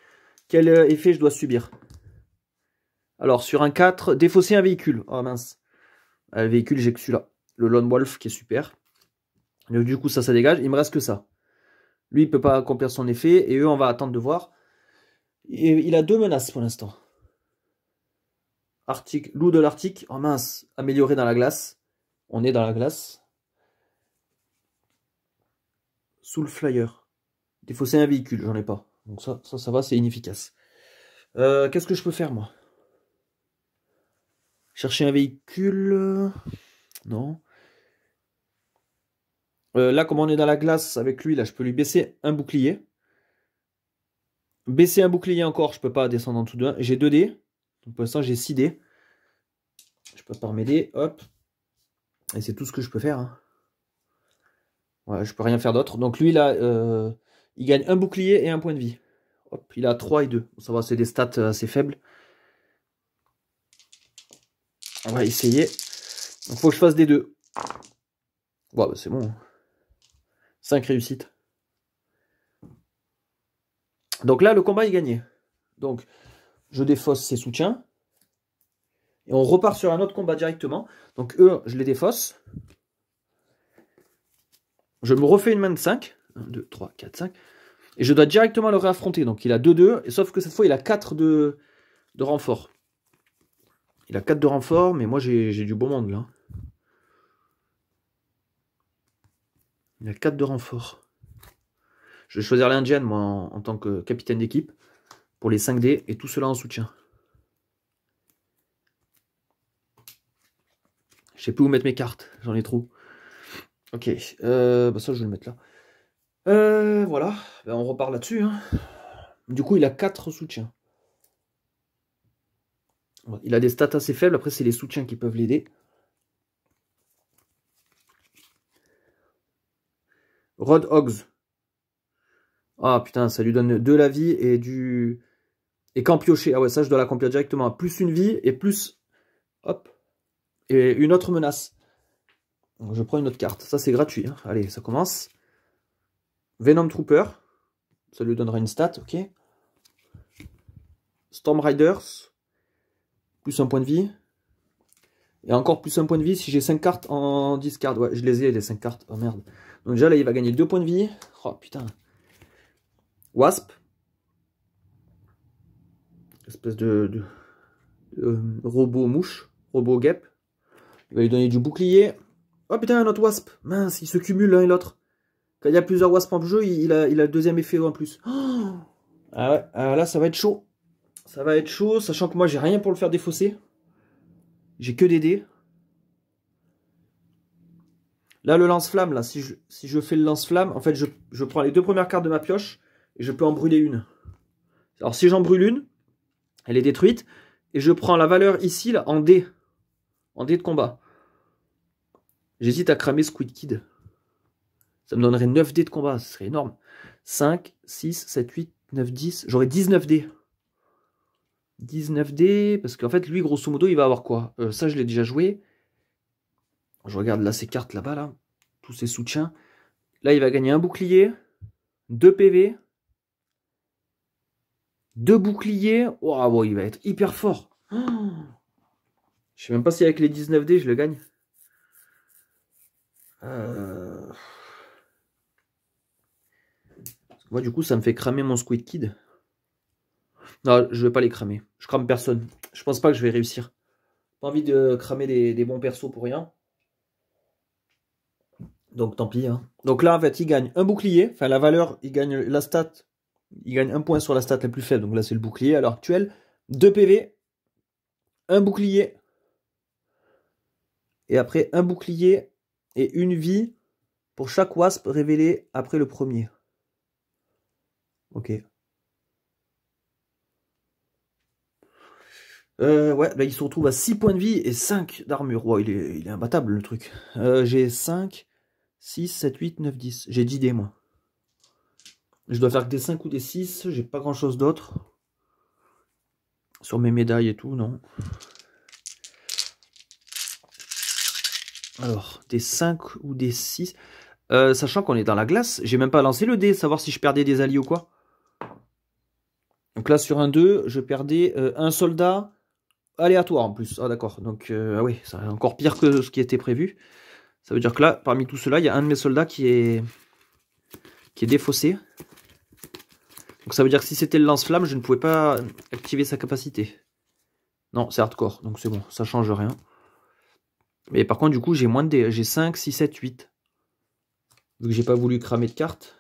Quel effet je dois subir? Alors, sur un 4, défausser un véhicule. Oh mince. Le véhicule, j'ai que celui-là. Le Lone Wolf, qui est super. Donc, du coup, ça dégage. Il me reste que ça. Lui, il ne peut pas accomplir son effet. Et eux, on va attendre de voir. Et il a 2 menaces pour l'instant. Loup de l'Arctique. Oh mince. Amélioré dans la glace. On est dans la glace. Soul Flyer. Défausser un véhicule, j'en ai pas. Donc ça va, c'est inefficace. Qu'est-ce que je peux faire, moi? Chercher un véhicule. Non. Là, comme on est dans la glace avec lui, là, je peux lui baisser un bouclier. Baisser un bouclier encore, je peux pas descendre en dessous de 1. J'ai 2 dés. Donc pour l'instant, j'ai 6 dés. Je peux pas mes dés. Hop. Et c'est tout ce que je peux faire. Hein. Ouais, je peux rien faire d'autre. Donc lui, là, il gagne un bouclier et un point de vie. Hop, il a 3 et 2. Ça va, c'est des stats assez faibles. On va essayer. Donc faut que je fasse des 2. Ouais, bah, c'est bon. 5 réussites. Donc là, le combat est gagné. Donc, je défausse ses soutiens. Et on repart sur un autre combat directement. Donc eux, je les défausse. Je me refais une main de 5. 1, 2, 3, 4, 5. Et je dois directement le réaffronter. Donc il a 2-2. Sauf que cette fois, il a 4 de renfort. Il a 4 de renfort, mais moi j'ai du beau monde là. Il a 4 de renfort. Je vais choisir l'Indienne, moi, en tant que capitaine d'équipe. Pour les 5 dés et tout cela en soutien. Je sais plus où mettre mes cartes. J'en ai trop. Ok. Bah ça, je vais le mettre là. Voilà. Ben, on repart là-dessus. Hein. Du coup, il a 4 soutiens. Il a des stats assez faibles. Après, c'est les soutiens qui peuvent l'aider. Rod Hogs. Ah putain, ça lui donne de la vie et du... Et camp pioché. Ah ouais, ça, je dois l'accomplir directement. Plus une vie et plus... Hop. Et une autre menace. Donc, je prends une autre carte. Ça, c'est gratuit. Hein. Allez, ça commence. Venom Trooper. Ça lui donnera une stat, ok. Storm Riders. Plus un point de vie. Et encore plus un point de vie si j'ai 5 cartes en discard. Ouais, je les ai, les 5 cartes. Oh merde. Donc déjà, là, il va gagner 2 points de vie. Oh putain. Wasp. Espèce de robot mouche. Robot guêpe. Il va lui donner du bouclier. Oh putain, un autre wasp. Mince, ils se cumulent l'un et l'autre. Quand il y a plusieurs wasps en jeu, il a le deuxième effet en plus. Oh ah ouais, là, ça va être chaud. Ça va être chaud, sachant que moi, j'ai rien pour le faire défausser. J'ai que des dés. Là, le lance-flamme, là, si je fais le lance-flamme, en fait, je prends les 2 premières cartes de ma pioche et je peux en brûler une. Alors, si j'en brûle une, elle est détruite. Et je prends la valeur ici, là, en dés. En dés de combat. J'hésite à cramer Squid Kid. Ça me donnerait 9 dés de combat, ce serait énorme. 5, 6, 7, 8, 9, 10. J'aurais 19 dés. 19 dés, parce qu'en fait, lui, grosso modo, il va avoir quoi? Ça, je l'ai déjà joué. Je regarde là ses cartes là-bas, là. Tous ses soutiens. Là, il va gagner un bouclier, 2 PV, 2 boucliers. Waouh, il va être hyper fort. Oh, je sais même pas si avec les 19 dés, je le gagne. Moi, du coup, ça me fait cramer mon Squid Kid. Non, je vais pas les cramer. Je crame personne. Je pense pas que je vais réussir. Pas envie de cramer des bons persos pour rien. Donc tant pis. Hein. Donc là, en fait, il gagne un bouclier. Enfin, la valeur, il gagne la stat. Il gagne un point sur la stat la plus faible. Donc là, c'est le bouclier à l'heure actuelle. 2 PV. Un bouclier. Et après, un bouclier et une vie pour chaque wasp révélé après le premier. Ok. Ouais, là, il se retrouve à 6 points de vie et 5 d'armure. Wow, il est imbattable, le truc. J'ai 5, 6, 7, 8, 9, 10. J'ai 10 dés, moi. Je dois faire que des 5 ou des 6. J'ai pas grand-chose d'autre. Sur mes médailles et tout, non. Alors, des 5 ou des 6. Sachant qu'on est dans la glace, j'ai même pas lancé le dé, savoir si je perdais des alliés ou quoi. Donc là, sur un 2, je perdais un soldat aléatoire en plus. Ah d'accord, donc ah oui, c'est encore pire que ce qui était prévu. Ça veut dire que là, parmi tout cela, il y a un de mes soldats qui est défaussé. Donc ça veut dire que si c'était le lance-flamme, je ne pouvais pas activer sa capacité. Non, c'est hardcore, donc c'est bon, ça change rien. Mais par contre, du coup, j'ai moins de dés. J'ai 5, 6, 7, 8. Vu que j'ai pas voulu cramer de cartes.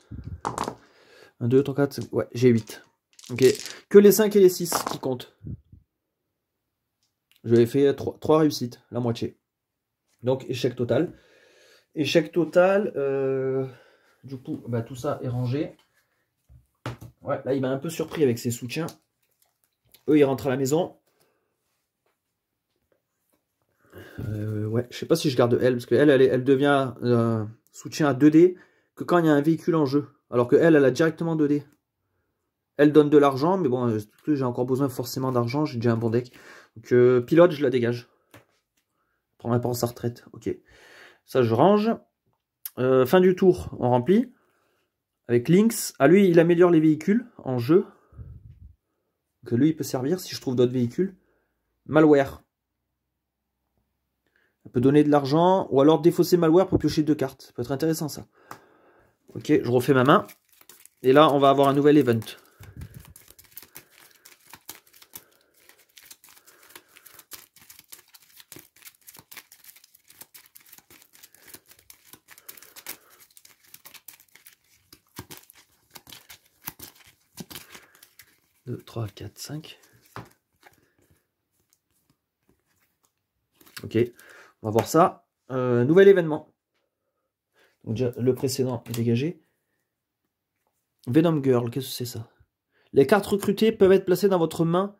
1, 2, 3, 4, 5. Ouais, j'ai 8. Ok. Que les 5 et les 6 qui comptent. J'avais fait 3 réussites, la moitié. Donc, échec total. Échec total. Du coup, bah, tout ça est rangé. Ouais, là, il m'a un peu surpris avec ses soutiens. Eux, ils rentrent à la maison. Ouais, je sais pas si je garde elle, parce qu'elle, elle devient soutien à 2D que quand il y a un véhicule en jeu. Alors que elle a directement 2D. Elle donne de l'argent, mais bon, j'ai encore besoin forcément d'argent, j'ai déjà un bon deck. Donc pilote, je la dégage. Prendrai pas en sa retraite, ok. Ça, je range. Fin du tour, on remplit. Avec Lynx. Ah, lui, il améliore les véhicules en jeu. Donc lui, il peut servir si je trouve d'autres véhicules. Malware. On peut donner de l'argent, ou alors défausser malware pour piocher 2 cartes. Ça peut être intéressant, ça. Ok, je refais ma main. Et là, on va avoir un nouvel event. Deux, 3, 4, 5. Ok, on va voir ça. Nouvel événement. Donc déjà, le précédent est dégagé. Venom Girl, qu'est-ce que c'est ça? Les cartes recrutées peuvent être placées dans votre main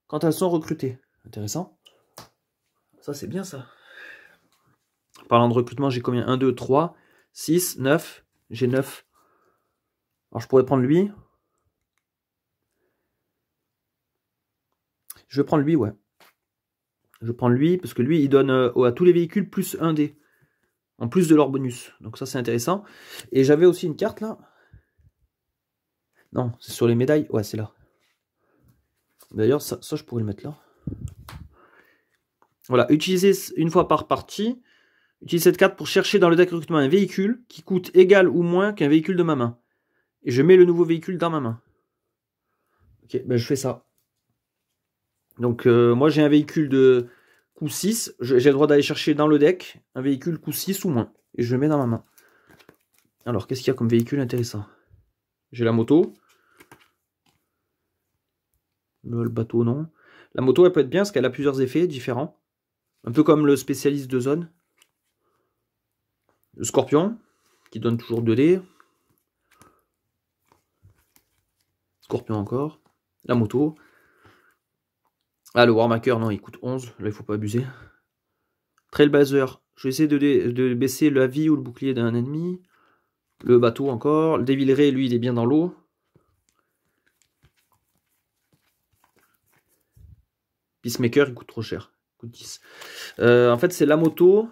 quand elles sont recrutées. Intéressant. Ça, c'est bien, ça. En parlant de recrutement, j'ai combien? 1, 2, 3, 6, 9. J'ai 9. Alors, je pourrais prendre lui. Je vais prendre lui, ouais. Je prends lui, parce que lui, il donne à tous les véhicules plus 1 dé. En plus de leur bonus. Donc ça, c'est intéressant. Et j'avais aussi une carte, là. Non, c'est sur les médailles. Ouais, c'est là. D'ailleurs, ça, je pourrais le mettre là. Voilà, utilisez une fois par partie. Utilisez cette carte pour chercher dans le deck recrutement un véhicule qui coûte égal ou moins qu'un véhicule de ma main. Et je mets le nouveau véhicule dans ma main. Ok, ben je fais ça. Donc moi j'ai un véhicule de coût 6. J'ai le droit d'aller chercher dans le deck un véhicule coût 6 ou moins. Et je le mets dans ma main. Alors qu'est-ce qu'il y a comme véhicule intéressant? J'ai la moto. Le bateau non. La moto elle peut être bien parce qu'elle a plusieurs effets différents. Un peu comme le spécialiste de zone. Le scorpion qui donne toujours 2 dés. Scorpion encore. La moto. Ah, le Warmaker, non, il coûte 11. Là, il faut pas abuser. Trailblazer. Je vais essayer de baisser la vie ou le bouclier d'un ennemi. Le bateau encore. Le Devil Ray, lui, il est bien dans l'eau. Peacemaker, il coûte trop cher. Il coûte 10. En fait, c'est la moto.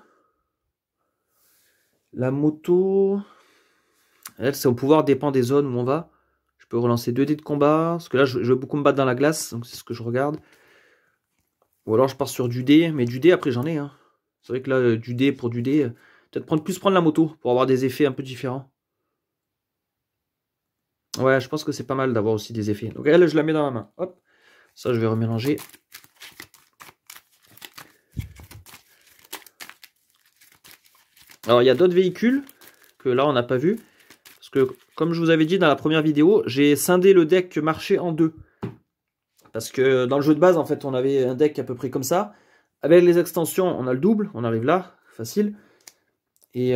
La moto... Elle, son pouvoir dépend des zones où on va. Je peux relancer 2 dés de combat. Parce que là, je vais beaucoup me battre dans la glace. Donc, c'est ce que je regarde. Ou alors, je pars sur du dé. Mais du dé, après, j'en ai. Hein. C'est vrai que là, du dé pour du dé... Peut-être plus prendre la moto pour avoir des effets un peu différents. Ouais, je pense que c'est pas mal d'avoir aussi des effets. Donc, elle, je la mets dans la main. Hop. Ça, je vais remélanger. Alors, il y a d'autres véhicules que là, on n'a pas vu. Parce que, comme je vous avais dit dans la première vidéo, j'ai scindé le deck marché en deux. Parce que dans le jeu de base, en fait, on avait un deck à peu près comme ça. Avec les extensions, on a le double. On arrive là, facile. Et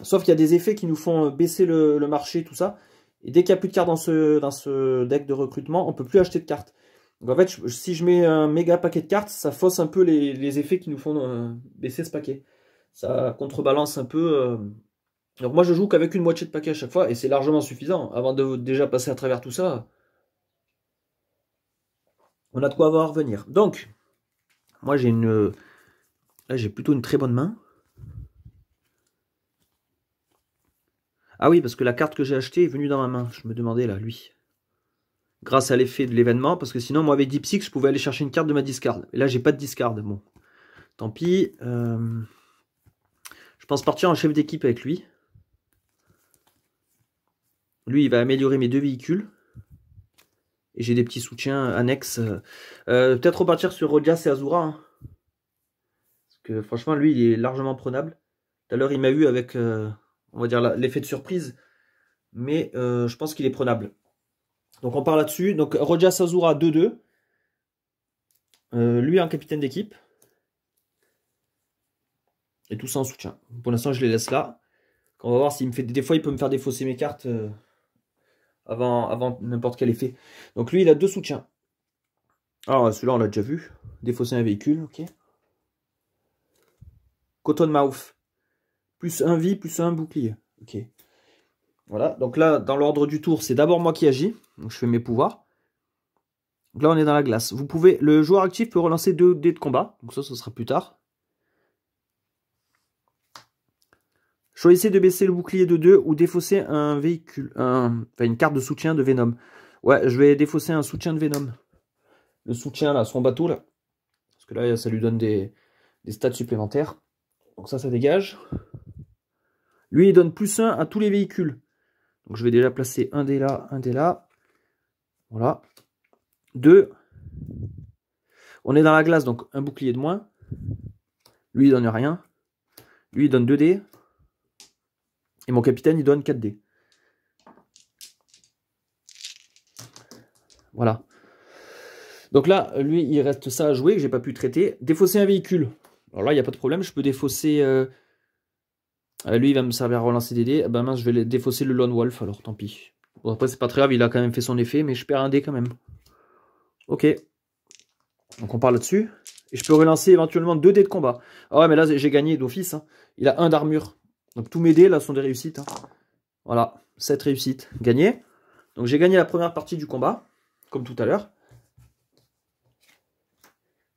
sauf qu'il y a des effets qui nous font baisser le marché, tout ça. Et dès qu'il n'y a plus de cartes dans ce deck de recrutement, on ne peut plus acheter de cartes. Donc en fait, si je mets un méga paquet de cartes, ça fausse un peu les effets qui nous font baisser ce paquet. Ça contrebalance un peu. Donc moi, je joue qu'avec une moitié de paquet à chaque fois, et c'est largement suffisant. Avant de déjà passer à travers tout ça, on a de quoi avoir à revenir. Donc, moi j'ai là, j'ai plutôt une très bonne main. Ah oui, parce que la carte que j'ai achetée est venue dans ma main. Je me demandais là, lui. Grâce à l'effet de l'événement, parce que sinon, moi avec Deep Six, je pouvais aller chercher une carte de ma discard. Et là, j'ai pas de discard. Bon, tant pis. Je pense partir en chef d'équipe avec lui. Lui, il va améliorer mes 2 véhicules. Et j'ai des petits soutiens annexes. Peut-être repartir sur Rodias et Azura. Hein. Parce que franchement, lui, il est largement prenable. Tout à l'heure, il m'a eu avec, on va dire, l'effet de surprise. Mais je pense qu'il est prenable. Donc on part là-dessus. Donc Rodias Azura 2-2. Lui en capitaine d'équipe. Et tout ça en soutien. Pour l'instant, je les laisse là. On va voir s'il me fait. Des fois, il peut me faire défausser mes cartes avant n'importe quel effet. Donc lui, il a 2 soutiens. Alors celui-là, on l'a déjà vu. Défausser un véhicule, ok. Cottonmouth. Plus 1 vie, plus 1 bouclier. Ok. Voilà. Donc là, dans l'ordre du tour, c'est d'abord moi qui agis. Donc je fais mes pouvoirs. Donc là, on est dans la glace. Vous pouvez. Le joueur actif peut relancer 2 dés de combat. Donc ça, ce sera plus tard. Choisissez de baisser le bouclier de 2 ou défausser un véhicule. Enfin, une carte de soutien de Venom. Ouais, je vais défausser un soutien de Venom. Le soutien, là, son bateau, là. Parce que là, ça lui donne des stats supplémentaires. Donc ça dégage. Lui, il donne plus 1 à tous les véhicules. Donc je vais déjà placer un dé là, un dé là. Voilà. 2. On est dans la glace, donc un bouclier de moins. Lui, il donne rien. Lui, il donne 2 dés. Et mon capitaine, il donne 4 dés. Voilà. Donc là, lui, il reste ça à jouer que j'ai pas pu traiter. Défausser un véhicule. Alors là, il n'y a pas de problème. Je peux défausser... lui, il va me servir à relancer des dés. Ah ben mince, je vais défausser le Lone Wolf, alors tant pis. Bon, après, c'est pas très grave, il a quand même fait son effet, mais je perds un dé quand même. Ok. Donc on part là-dessus. Et je peux relancer éventuellement 2 dés de combat. Ah ouais, mais là, j'ai gagné d'office. Hein. Il a 1 d'armure. Donc tous mes dés, là, sont des réussites. Hein. Voilà, 7 réussites. Gagné. Donc j'ai gagné la première partie du combat, comme tout à l'heure.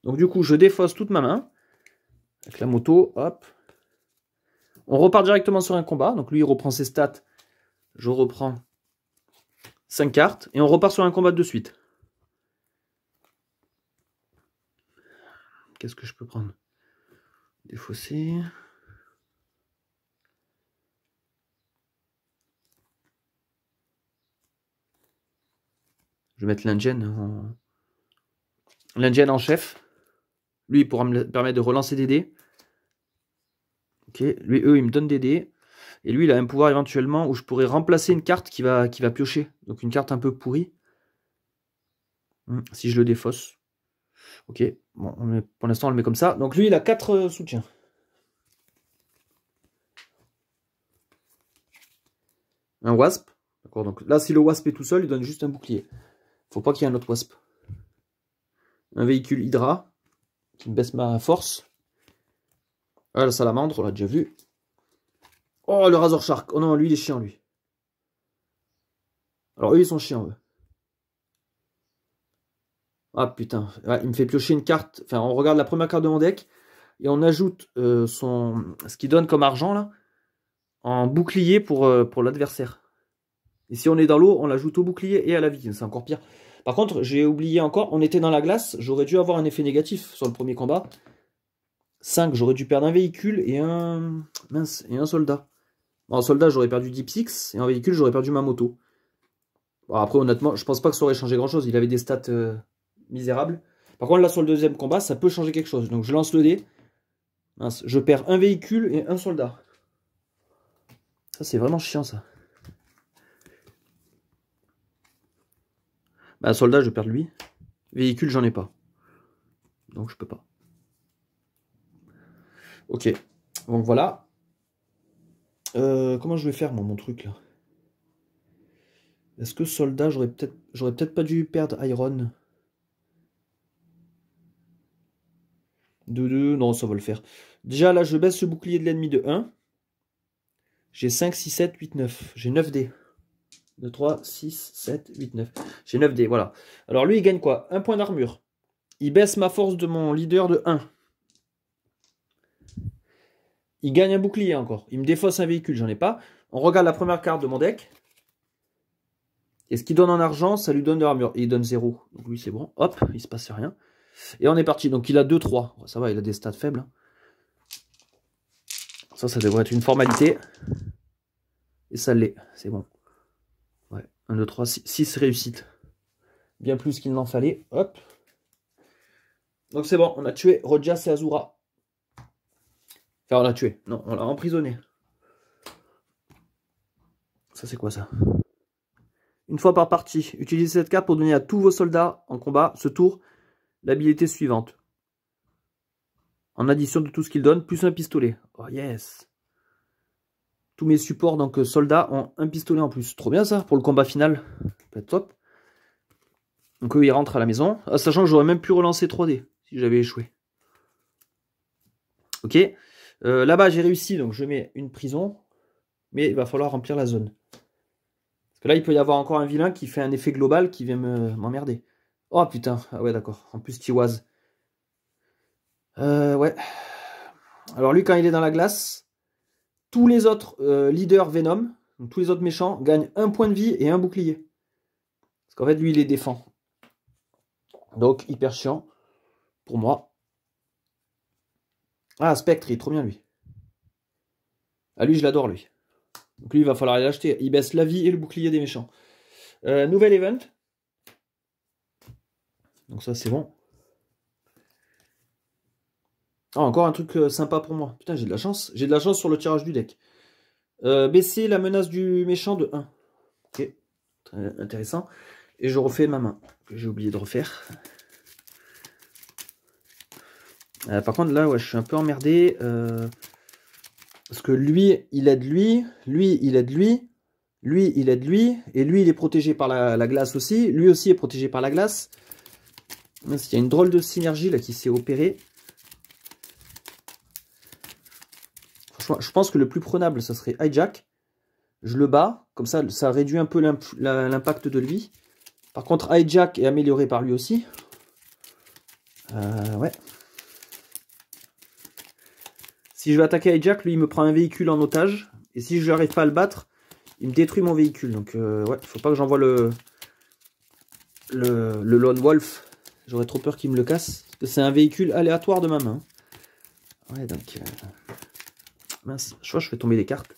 Donc du coup, je défausse toute ma main. Avec la moto, hop. On repart directement sur un combat. Donc lui, il reprend ses stats. Je reprends 5 cartes. Et on repart sur un combat de suite. Qu'est-ce que je peux prendre? Défausser. Je vais mettre l'Ingen en chef. Lui, il pourra me permettre de relancer des dés. Ok, lui, il me donne des dés. Et lui, il a un pouvoir éventuellement où je pourrais remplacer une carte qui va piocher. Donc une carte un peu pourrie. Si je le défausse. Ok, bon, pour l'instant, on le met comme ça. Donc lui, il a 4 soutiens. Un Wasp. D'accord, donc là, si le Wasp est tout seul, il donne juste un bouclier. Faut pas qu'il y ait un autre Wasp. Un véhicule Hydra qui me baisse ma force. Ah, la salamandre, on l'a déjà vu. Oh, le Razor Shark. Oh non, lui, il est chiant, lui. Alors, eux, ils sont chiants, eux. Ah, putain. Ouais, il me fait piocher une carte. Enfin, on regarde la première carte de mon deck. Et on ajoute ce qu'il donne comme argent, là, en bouclier pour l'adversaire. Et si on est dans l'eau, on l'ajoute au bouclier et à la vie. C'est encore pire. Par contre, j'ai oublié encore, on était dans la glace. J'aurais dû avoir un effet négatif sur le premier combat. 5, j'aurais dû perdre un véhicule et un... Mince, et un soldat. En soldat, j'aurais perdu Deep-Six, et en véhicule, j'aurais perdu ma moto. Bon, après, honnêtement, je pense pas que ça aurait changé grand-chose. Il avait des stats misérables. Par contre, là, sur le deuxième combat, ça peut changer quelque chose. Donc, je lance le dé. Mince, je perds un véhicule et un soldat. Ça, c'est vraiment chiant, ça. Bah, soldat, je perds lui. Véhicule, j'en ai pas. Donc, je peux pas. Ok. Donc, voilà. Comment je vais faire, moi, mon truc, là? Est-ce que soldat, j'aurais peut-être pas dû perdre Iron? 2-2, non, ça va le faire. Déjà, là, je baisse ce bouclier de l'ennemi de 1. J'ai 5, 6, 7, 8, 9. J'ai 9 dés. 2, 3, 6, 7, 8, 9. J'ai 9 dés, voilà. Alors, lui, il gagne quoi? 1 point d'armure. Il baisse ma force de mon leader de 1. Il gagne un bouclier encore. Il me défausse un véhicule, j'en ai pas. On regarde la première carte de mon deck. Et ce qu'il donne en argent, ça lui donne de l'armure. Et il donne 0. Donc lui, c'est bon. Hop, il se passe rien. Et on est parti. Donc il a 2, 3. Ça va, il a des stats faibles. Hein. Ça devrait être une formalité. Et ça l'est. C'est bon. Ouais. 1, 2, 3, 6 réussites. Bien plus qu'il n'en fallait. Hop. Donc c'est bon, on a tué Rojas et Azura. Enfin, on l'a tué. Non, on l'a emprisonné. Ça, c'est quoi ça? Une fois par partie, utilisez cette carte pour donner à tous vos soldats en combat ce tour l'habilité suivante. En addition de tout ce qu'ils donnent, plus un pistolet. Oh yes! Tous mes supports, donc soldats, ont un pistolet en plus. Trop bien ça, pour le combat final. Ça peut être top. Donc eux, ils rentrent à la maison. Ah, sachant que j'aurais même pu relancer 3D si j'avais échoué. Ok. Là-bas, j'ai réussi, donc je mets une prison. Mais il va falloir remplir la zone. Parce que là, il peut y avoir encore un vilain qui fait un effet global qui vient m'emmerder. Oh putain, ah ouais d'accord. En plus, Tiwaz. Ouais. Alors lui, quand il est dans la glace, tous les autres leaders Venom, donc tous les autres méchants, gagnent 1 point de vie et un bouclier. Parce qu'en fait, lui, il les défend. Donc, hyper chiant pour moi. Ah, Spectre, il est trop bien, lui. Ah, lui, je l'adore, lui. Donc lui, il va falloir aller l'acheter. Il baisse la vie et le bouclier des méchants. Nouvel event. Donc ça, c'est bon. Ah, encore un truc sympa pour moi. Putain, j'ai de la chance. J'ai de la chance sur le tirage du deck. Baisser la menace du méchant de 1. Ok, très intéressant. Et je refais ma main, que j'ai oublié de refaire. Par contre, là, ouais, je suis un peu emmerdé. Parce que lui, il aide lui. Lui, il aide lui. Lui, il aide lui. Et lui, il est protégé par la glace aussi. Lui aussi est protégé par la glace. Il y a une drôle de synergie là qui s'est opérée. Franchement, je pense que le plus prenable, ça serait Hijack. Je le bats. Comme ça réduit un peu l'impact de lui. Par contre, Hijack est amélioré par lui aussi. Ouais. Si je vais attaquer Hijack, lui, il me prend un véhicule en otage. Et si je n'arrive pas à le battre, il me détruit mon véhicule. Donc, ouais, il faut pas que j'envoie le Lone Wolf. J'aurais trop peur qu'il me le casse. Parce que c'est un véhicule aléatoire de ma main. Ouais, donc... mince, je crois que je fais tomber des cartes.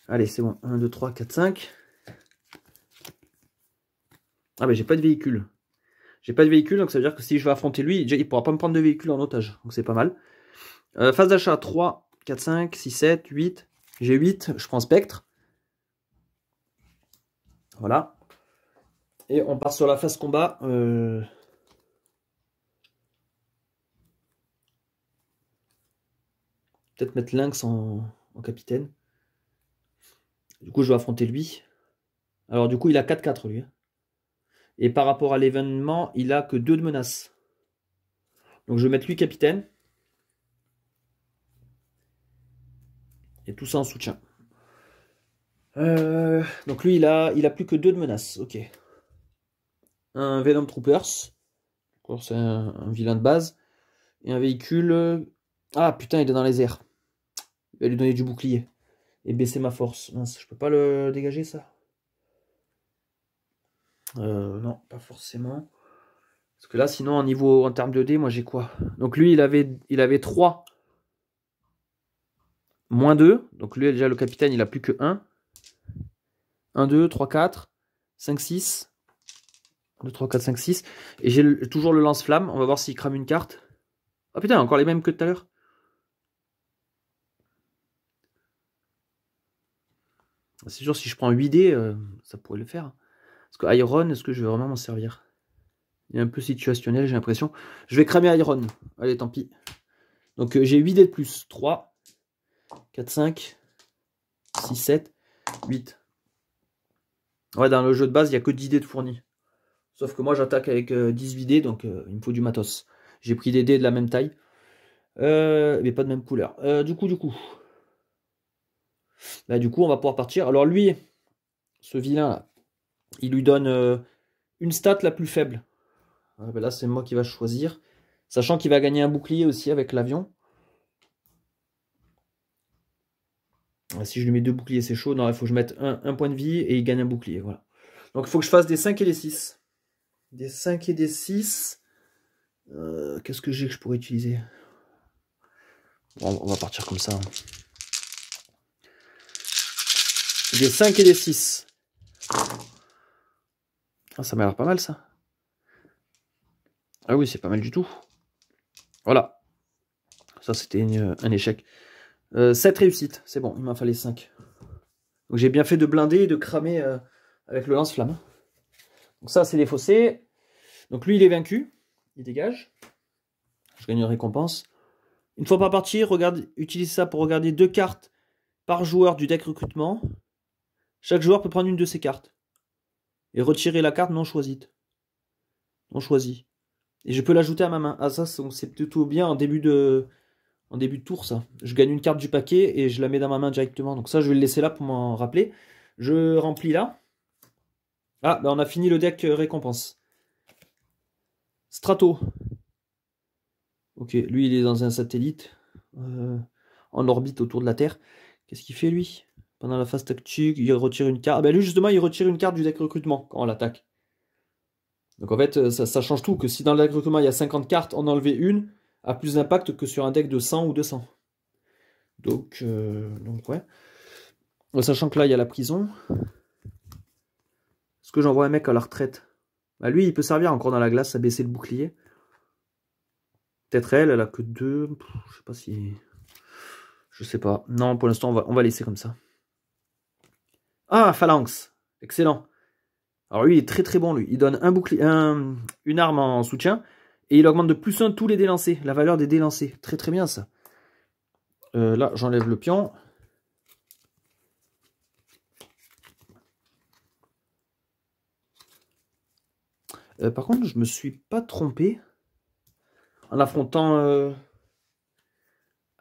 Allez, c'est bon. 1, 2, 3, 4, 5. Ah, mais j'ai pas de véhicule. J'ai pas de véhicule, donc ça veut dire que si je vais affronter lui, déjà, il pourra pas me prendre de véhicule en otage. Donc c'est pas mal. Phase d'achat, 3, 4, 5, 6, 7, 8. J'ai 8, je prends Spectre. Voilà. Et on part sur la phase combat. Peut-être mettre Lynx en capitaine. Du coup, je vais affronter lui. Alors du coup, il a 4-4 lui. Et par rapport à l'événement, il a que 2 de menace. Donc je vais mettre lui capitaine. Et tout ça en soutien. Donc lui, il a plus que 2 de menace. Ok. Un Venom Troopers. C'est un vilain de base. Et un véhicule. Ah putain, il est dans les airs. Il va lui donner du bouclier. Et baisser ma force. Mince, je peux pas le dégager ça? Non, pas forcément. Parce que là, sinon, en termes de dés, moi j'ai quoi? Donc lui, il avait 3. Moins 2. Donc lui, déjà, le capitaine, il a plus que 1. 1, 2, 3, 4, 5, 6. 2, 3, 4, 5, 6. Et j'ai toujours le lance-flamme. On va voir s'il crame une carte. Ah putain, encore les mêmes que tout à l'heure. C'est sûr, si je prends 8 dés, ça pourrait le faire. Parce que Iron, est-ce que je vais vraiment m'en servir? Il est un peu situationnel, j'ai l'impression. Je vais cramer Iron. Allez, tant pis. Donc j'ai 8 dés de plus. 3, 4, 5, 6, 7, 8. Ouais, dans le jeu de base, il n'y a que 10 dés de fournis. Sauf que moi, j'attaque avec 18 dés, donc il me faut du matos. J'ai pris des dés de la même taille. Mais pas de même couleur. Du coup. Là, du coup, on va pouvoir partir. Alors lui, ce vilain là, il lui donne une stat la plus faible. Ben là, c'est moi qui va choisir. Sachant qu'il va gagner un bouclier aussi avec l'avion. Si je lui mets 2 boucliers, c'est chaud. Non, il faut que je mette un point de vie et il gagne un bouclier. Voilà. Donc il faut que je fasse des 5 et des 6. Des 5 et des 6. Qu'est-ce que j'ai que je pourrais utiliser? Bon, on va partir comme ça. Des 5 et des 6. Ah, ça m'a l'air pas mal ça. Ah oui, c'est pas mal du tout. Voilà. Ça, c'était un échec. 7 réussites. C'est bon, il m'en fallait 5. Donc j'ai bien fait de blinder et de cramer avec le lance-flamme. Donc ça, c'est les fossés. Donc lui, il est vaincu. Il dégage. Je gagne une récompense. Une fois par partie, utilise ça pour regarder 2 cartes par joueur du deck recrutement. Chaque joueur peut prendre une de ces cartes. Et retirer la carte non choisie. Non choisie. Et je peux l'ajouter à ma main. Ah ça, c'est plutôt bien en début de tour, ça. Je gagne une carte du paquet et je la mets dans ma main directement. Donc ça, je vais le laisser là pour m'en rappeler. Je remplis là. Ah, bah on a fini le deck récompense. Strato. Ok, lui, il est dans un satellite. En orbite autour de la Terre. Qu'est-ce qu'il fait, lui? Pendant la phase tactique, il retire une carte. Ah, bah lui, justement, il retire une carte du deck recrutement quand on l'attaque. Donc en fait, ça change tout. Que si dans le deck recrutement, il y a 50 cartes, en enlever une a plus d'impact que sur un deck de 100 ou 200. Donc ouais. Sachant que là, il y a la prison. Est-ce que j'envoie un mec à la retraite? Bah lui, il peut servir encore dans la glace à baisser le bouclier. Peut-être elle a que 2. Je sais pas si... Je sais pas. Non, pour l'instant, on va laisser comme ça. Ah, Phalanx. Excellent. Alors lui, il est très très bon, lui. Il donne un bouclier, une arme en soutien. Et il augmente de +1 tous les dés lancés. La valeur des dés lancés. Très très bien, ça. Là, j'enlève le pion. Par contre, je me suis pas trompé. En affrontant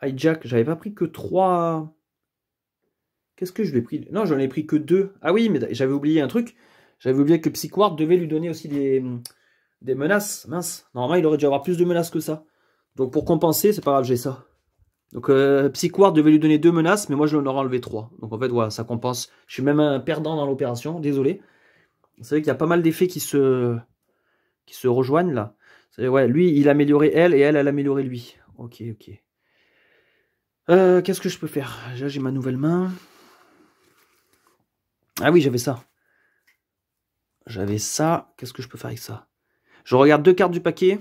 Hijack, j'avais pas pris que 3... Qu'est-ce que je lui ai pris? Non, j'en ai pris que 2. Ah oui, mais j'avais oublié un truc. J'avais oublié que Psyquard devait lui donner aussi des menaces. Mince. Normalement, il aurait dû avoir plus de menaces que ça. Donc pour compenser, c'est pas grave, j'ai ça. Donc Psyquard devait lui donner 2 menaces, mais moi je lui en aurais enlevé 3. Donc en fait, voilà, ça compense. Je suis même un perdant dans l'opération, désolé. C'est vrai qu'il y a pas mal d'effets qui se rejoignent là. Ouais, lui, il améliorait elle et elle améliorait lui. Ok, ok. Qu'est-ce que je peux faire? Là, j'ai ma nouvelle main. Ah oui, j'avais ça. J'avais ça. Qu'est-ce que je peux faire avec ça? Je regarde 2 cartes du paquet.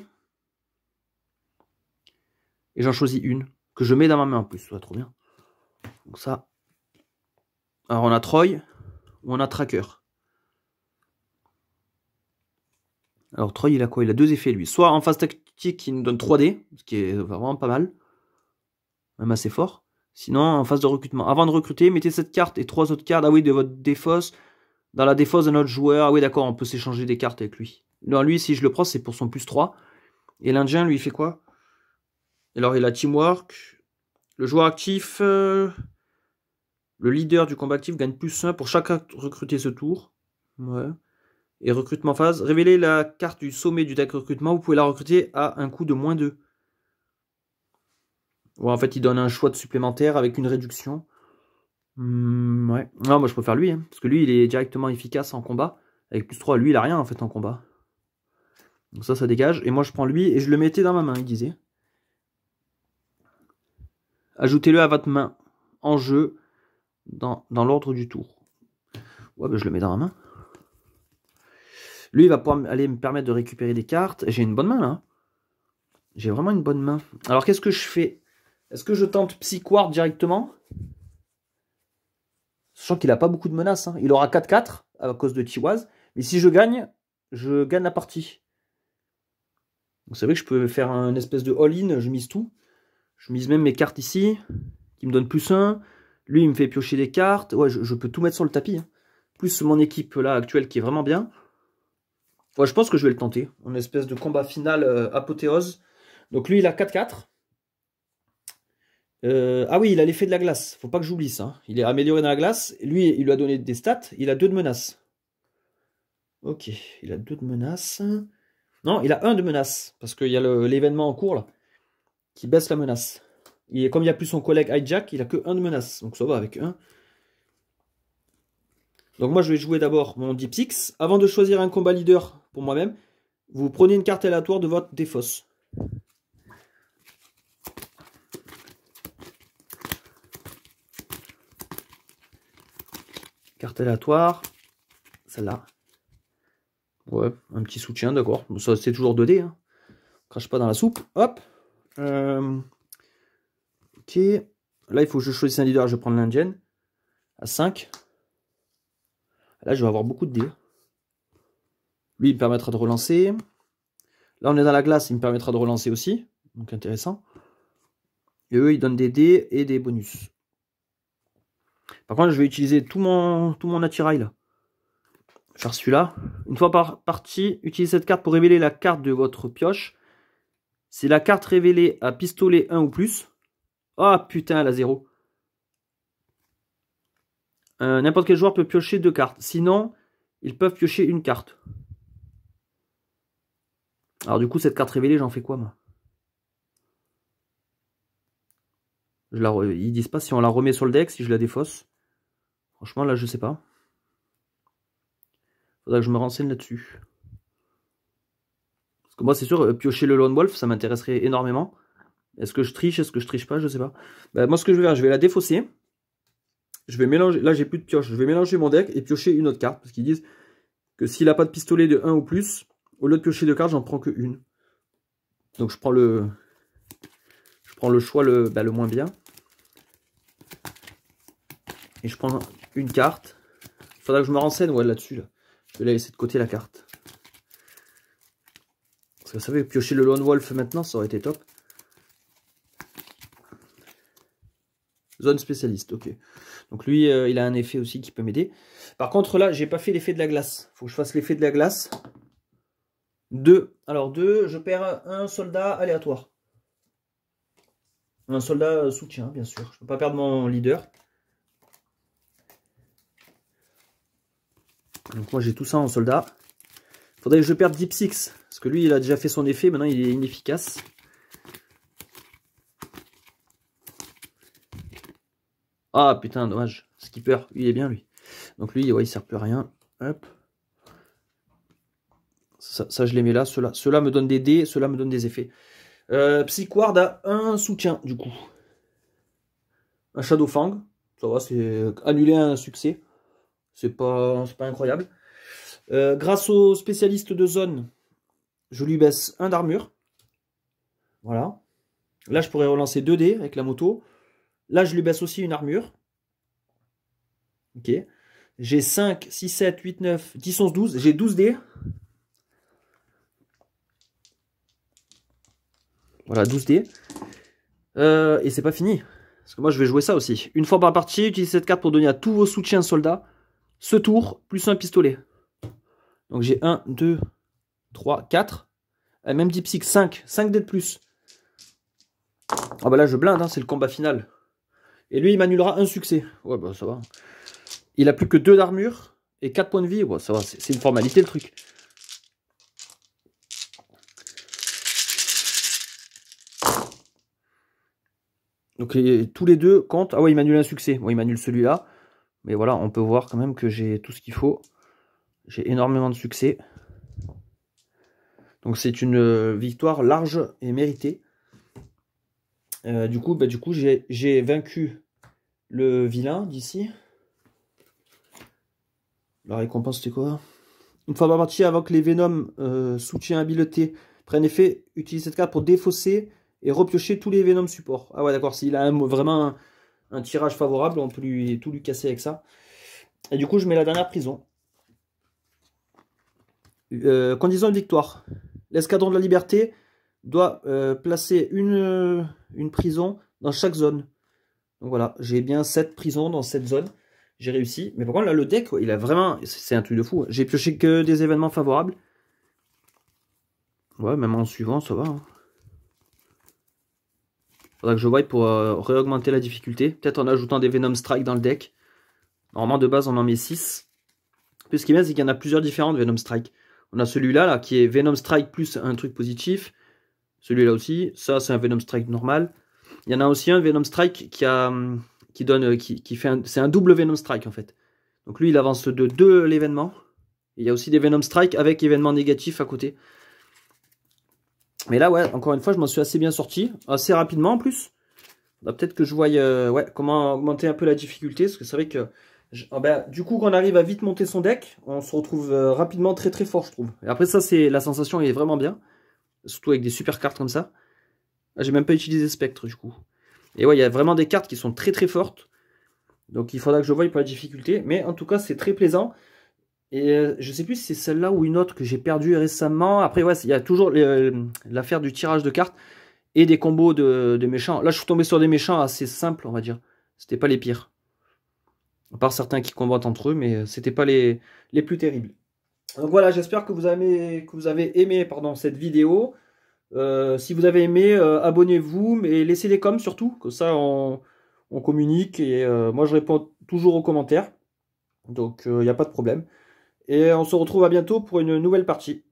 Et j'en choisis une. Que je mets dans ma main en plus. Ça va trop bien. Donc ça. Alors on a Troy. Ou on a Tracker. Alors Troy, il a quoi? Il a 2 effets lui. Soit en phase tactique, il nous donne 3D. Ce qui est vraiment pas mal. Même assez fort. Sinon, en phase de recrutement. Avant de recruter, mettez cette carte et 3 autres cartes. Ah oui, de votre défausse. Dans la défausse d'un autre joueur. Ah oui, d'accord, on peut s'échanger des cartes avec lui. Non, lui, si je le prends, c'est pour son +3. Et l'Indien, lui, il fait quoi? Alors, il a Teamwork. Le joueur actif, le leader du combat actif gagne +1 pour chaque carte recrutée ce tour. Ouais. Et recrutement phase. Révélez la carte du sommet du deck recrutement. Vous pouvez la recruter à un coût de -2. Ouais, en fait, il donne un choix de supplémentaire avec une réduction. Ouais. Non, moi, je préfère lui. Hein, parce que lui, il est directement efficace en combat. Avec +3, lui, il a rien, en fait, en combat. Donc ça dégage. Et moi, je prends lui et je le mettais dans ma main, il disait. Ajoutez-le à votre main en jeu dans l'ordre du tour. Ouais, ben je le mets dans ma main. Lui, il va pouvoir aller me permettre de récupérer des cartes. J'ai une bonne main, là. J'ai vraiment une bonne main. Alors, qu'est-ce que je fais? Est-ce que je tente Psyquard directement? Sachant qu'il n'a pas beaucoup de menaces. Hein. Il aura 4-4 à cause de Tiwaz. Mais si je gagne la partie. Vous savez que je peux faire un espèce de all-in. Je mise tout. Je mise même mes cartes ici. Qui me donne +1. Lui, il me fait piocher des cartes. Ouais, je peux tout mettre sur le tapis. Hein. Plus mon équipe là actuelle qui est vraiment bien. Ouais, je pense que je vais le tenter. En espèce de combat final apothéose. Donc lui, il a 4-4. Ah oui, il a l'effet de la glace. Faut pas que j'oublie ça. Il est amélioré dans la glace. Lui, il lui a donné des stats. Il a 2 de menaces. Ok, il a 2 de menaces. Non, il a 1 de menace. Parce qu'il y a l'événement en cours là. Qui baisse la menace. Comme il n'y a plus son collègue Hijack, il a que 1 de menace. Donc ça va avec 1. Donc moi, je vais jouer d'abord mon Deep Six. Avant de choisir un combat leader pour moi-même, vous prenez une carte aléatoire de votre défausse. Carte aléatoire. Celle-là. Ouais, un petit soutien, d'accord. Bon, ça, c'est toujours 2D. Hein. Crache pas dans la soupe. Hop. Ok. Là, il faut que je choisisse un leader. Je vais prendre l'Indienne. À 5. Là, je vais avoir beaucoup de dés. Lui, il me permettra de relancer. Là, on est dans la glace. Il me permettra de relancer aussi. Donc, intéressant. Et eux, ils donnent des dés et des bonus. Par contre, je vais utiliser tout mon attirail là. Faire celui-là. Une fois par partie, utilisez cette carte pour révéler la carte de votre pioche. Si la carte révélée a pistolet 1 ou plus. Ah oh, putain, elle a 0. N'importe quel joueur peut piocher 2 cartes. Sinon, ils peuvent piocher une carte. Alors du coup, cette carte révélée, j'en fais quoi moi? Ils disent pas si on la remet sur le deck, si je la défausse. Franchement, là, je sais pas. Faudrait que je me renseigne là-dessus. Parce que moi, c'est sûr, piocher le Lone Wolf, ça m'intéresserait énormément. Est-ce que je triche? Est-ce que je triche pas? Je sais pas. Bah, moi, ce que je vais faire, je vais la défausser. Je vais mélanger. Là, j'ai plus de pioche. Je vais mélanger mon deck et piocher une autre carte. Parce qu'ils disent que s'il n'a pas de pistolet de 1 ou plus, au lieu de piocher 2 cartes, j'en prends que une. Donc, je prends le choix le moins bien. Et je prends une carte. Il faudra que je me renseigne là-dessus. Là. Je vais la laisser de côté la carte. Parce que vous savez, piocher le Lone Wolf maintenant, ça aurait été top. Zone spécialiste, ok. Donc lui, il a un effet aussi qui peut m'aider. Par contre, là, j'ai pas fait l'effet de la glace. Faut que je fasse l'effet de la glace. 2. Alors 2, je perds un soldat aléatoire. Un soldat soutien, bien sûr. Je peux pas perdre mon leader. Donc moi, j'ai tout ça en soldat. Faudrait que je perde Deep Six. Parce que lui, il a déjà fait son effet. Maintenant, il est inefficace. Ah putain, dommage. Skipper, lui, il est bien, lui. Donc lui, ouais, il sert plus à rien. Hop. Ça je les mets là. Ceux-là me donnent des dés, ceux-là me donnent des effets. Psyquard a un soutien, du coup. Un Shadowfang. Ça va, c'est annuler un succès. C'est pas incroyable. Grâce au spécialiste de zone, je lui baisse 1 d'armure. Voilà. Là, je pourrais relancer 2 dés avec la moto. Là, je lui baisse aussi une armure. Ok. J'ai 5, 6, 7, 8, 9, 10, 11, 12. J'ai 12 dés. Voilà, 12 dés. Et c'est pas fini. Parce que moi, je vais jouer ça aussi. Une fois par partie, utilisez cette carte pour donner à tous vos soutiens soldats ce tour, plus un pistolet. Donc j'ai 1, 2, 3, 4. Même Dipsy, 5. 5 dés de plus. Ah bah là, je blinde, hein, c'est le combat final. Et lui, il m'annulera un succès. Ouais, bah ça va. Il a plus que 2 d'armure et 4 points de vie. Ouais, ça va, c'est une formalité le truc. Donc tous les deux comptent. Ah ouais, il m'annule un succès. Bon, il m'annule celui-là. Mais voilà, on peut voir quand même que j'ai tout ce qu'il faut. J'ai énormément de succès. Donc c'est une victoire large et méritée. Du coup, j'ai vaincu le vilain d'ici. La récompense c'était quoi? Une fois par partie, avant que les Venom soutien habileté prennent effet, utilise cette carte pour défausser et repiocher tous les Venom support. Ah ouais d'accord, s'il a vraiment un tirage favorable, on peut tout lui casser avec ça. Et du coup, je mets la dernière prison. Condition de victoire. L'escadron de la liberté doit placer une prison dans chaque zone. Donc voilà, j'ai bien 7 prisons dans cette zone. J'ai réussi. Mais par contre, là, le deck, il a vraiment... C'est un truc de fou. J'ai pioché que des événements favorables. Ouais, même en suivant, ça va. Hein. Faudra que je voie pour réaugmenter la difficulté. Peut-être en ajoutant des Venom Strike dans le deck. Normalement, de base, on en met 6. Puis ce qui est bien, c'est qu'il y en a plusieurs différents de Venom Strike. On a celui-là, là, qui est Venom Strike plus un truc positif. Celui-là aussi. Ça, c'est un Venom Strike normal. Il y en a aussi un Venom Strike c'est un double Venom Strike, en fait. Donc lui, il avance de 2 l'événement. Il y a aussi des Venom Strike avec événements négatifs à côté. Mais là, ouais, encore une fois, je m'en suis assez bien sorti. Assez rapidement, en plus. Peut-être que je voie comment augmenter un peu la difficulté. Parce que c'est vrai que... du coup, quand on arrive à vite monter son deck, on se retrouve rapidement très très fort, je trouve. Et après ça, la sensation est vraiment bien. Surtout avec des super cartes comme ça. J'ai même pas utilisé Spectre, du coup. Et ouais, il y a vraiment des cartes qui sont très très fortes. Donc il faudra que je voie pour la difficulté. Mais en tout cas, c'est très plaisant. Et je sais plus si c'est celle-là ou une autre que j'ai perdue récemment. Après, ouais, il y a toujours l'affaire du tirage de cartes et des combos de méchants. Là, je suis tombé sur des méchants assez simples, on va dire. C'était pas les pires. À part certains qui combattent entre eux, mais c'était pas les plus terribles. Donc voilà, j'espère que vous avez aimé cette vidéo. Si vous avez aimé, abonnez-vous, mais laissez des coms surtout, comme ça on communique et moi je réponds toujours aux commentaires. Donc il n'y a pas de problème. Et on se retrouve à bientôt pour une nouvelle partie.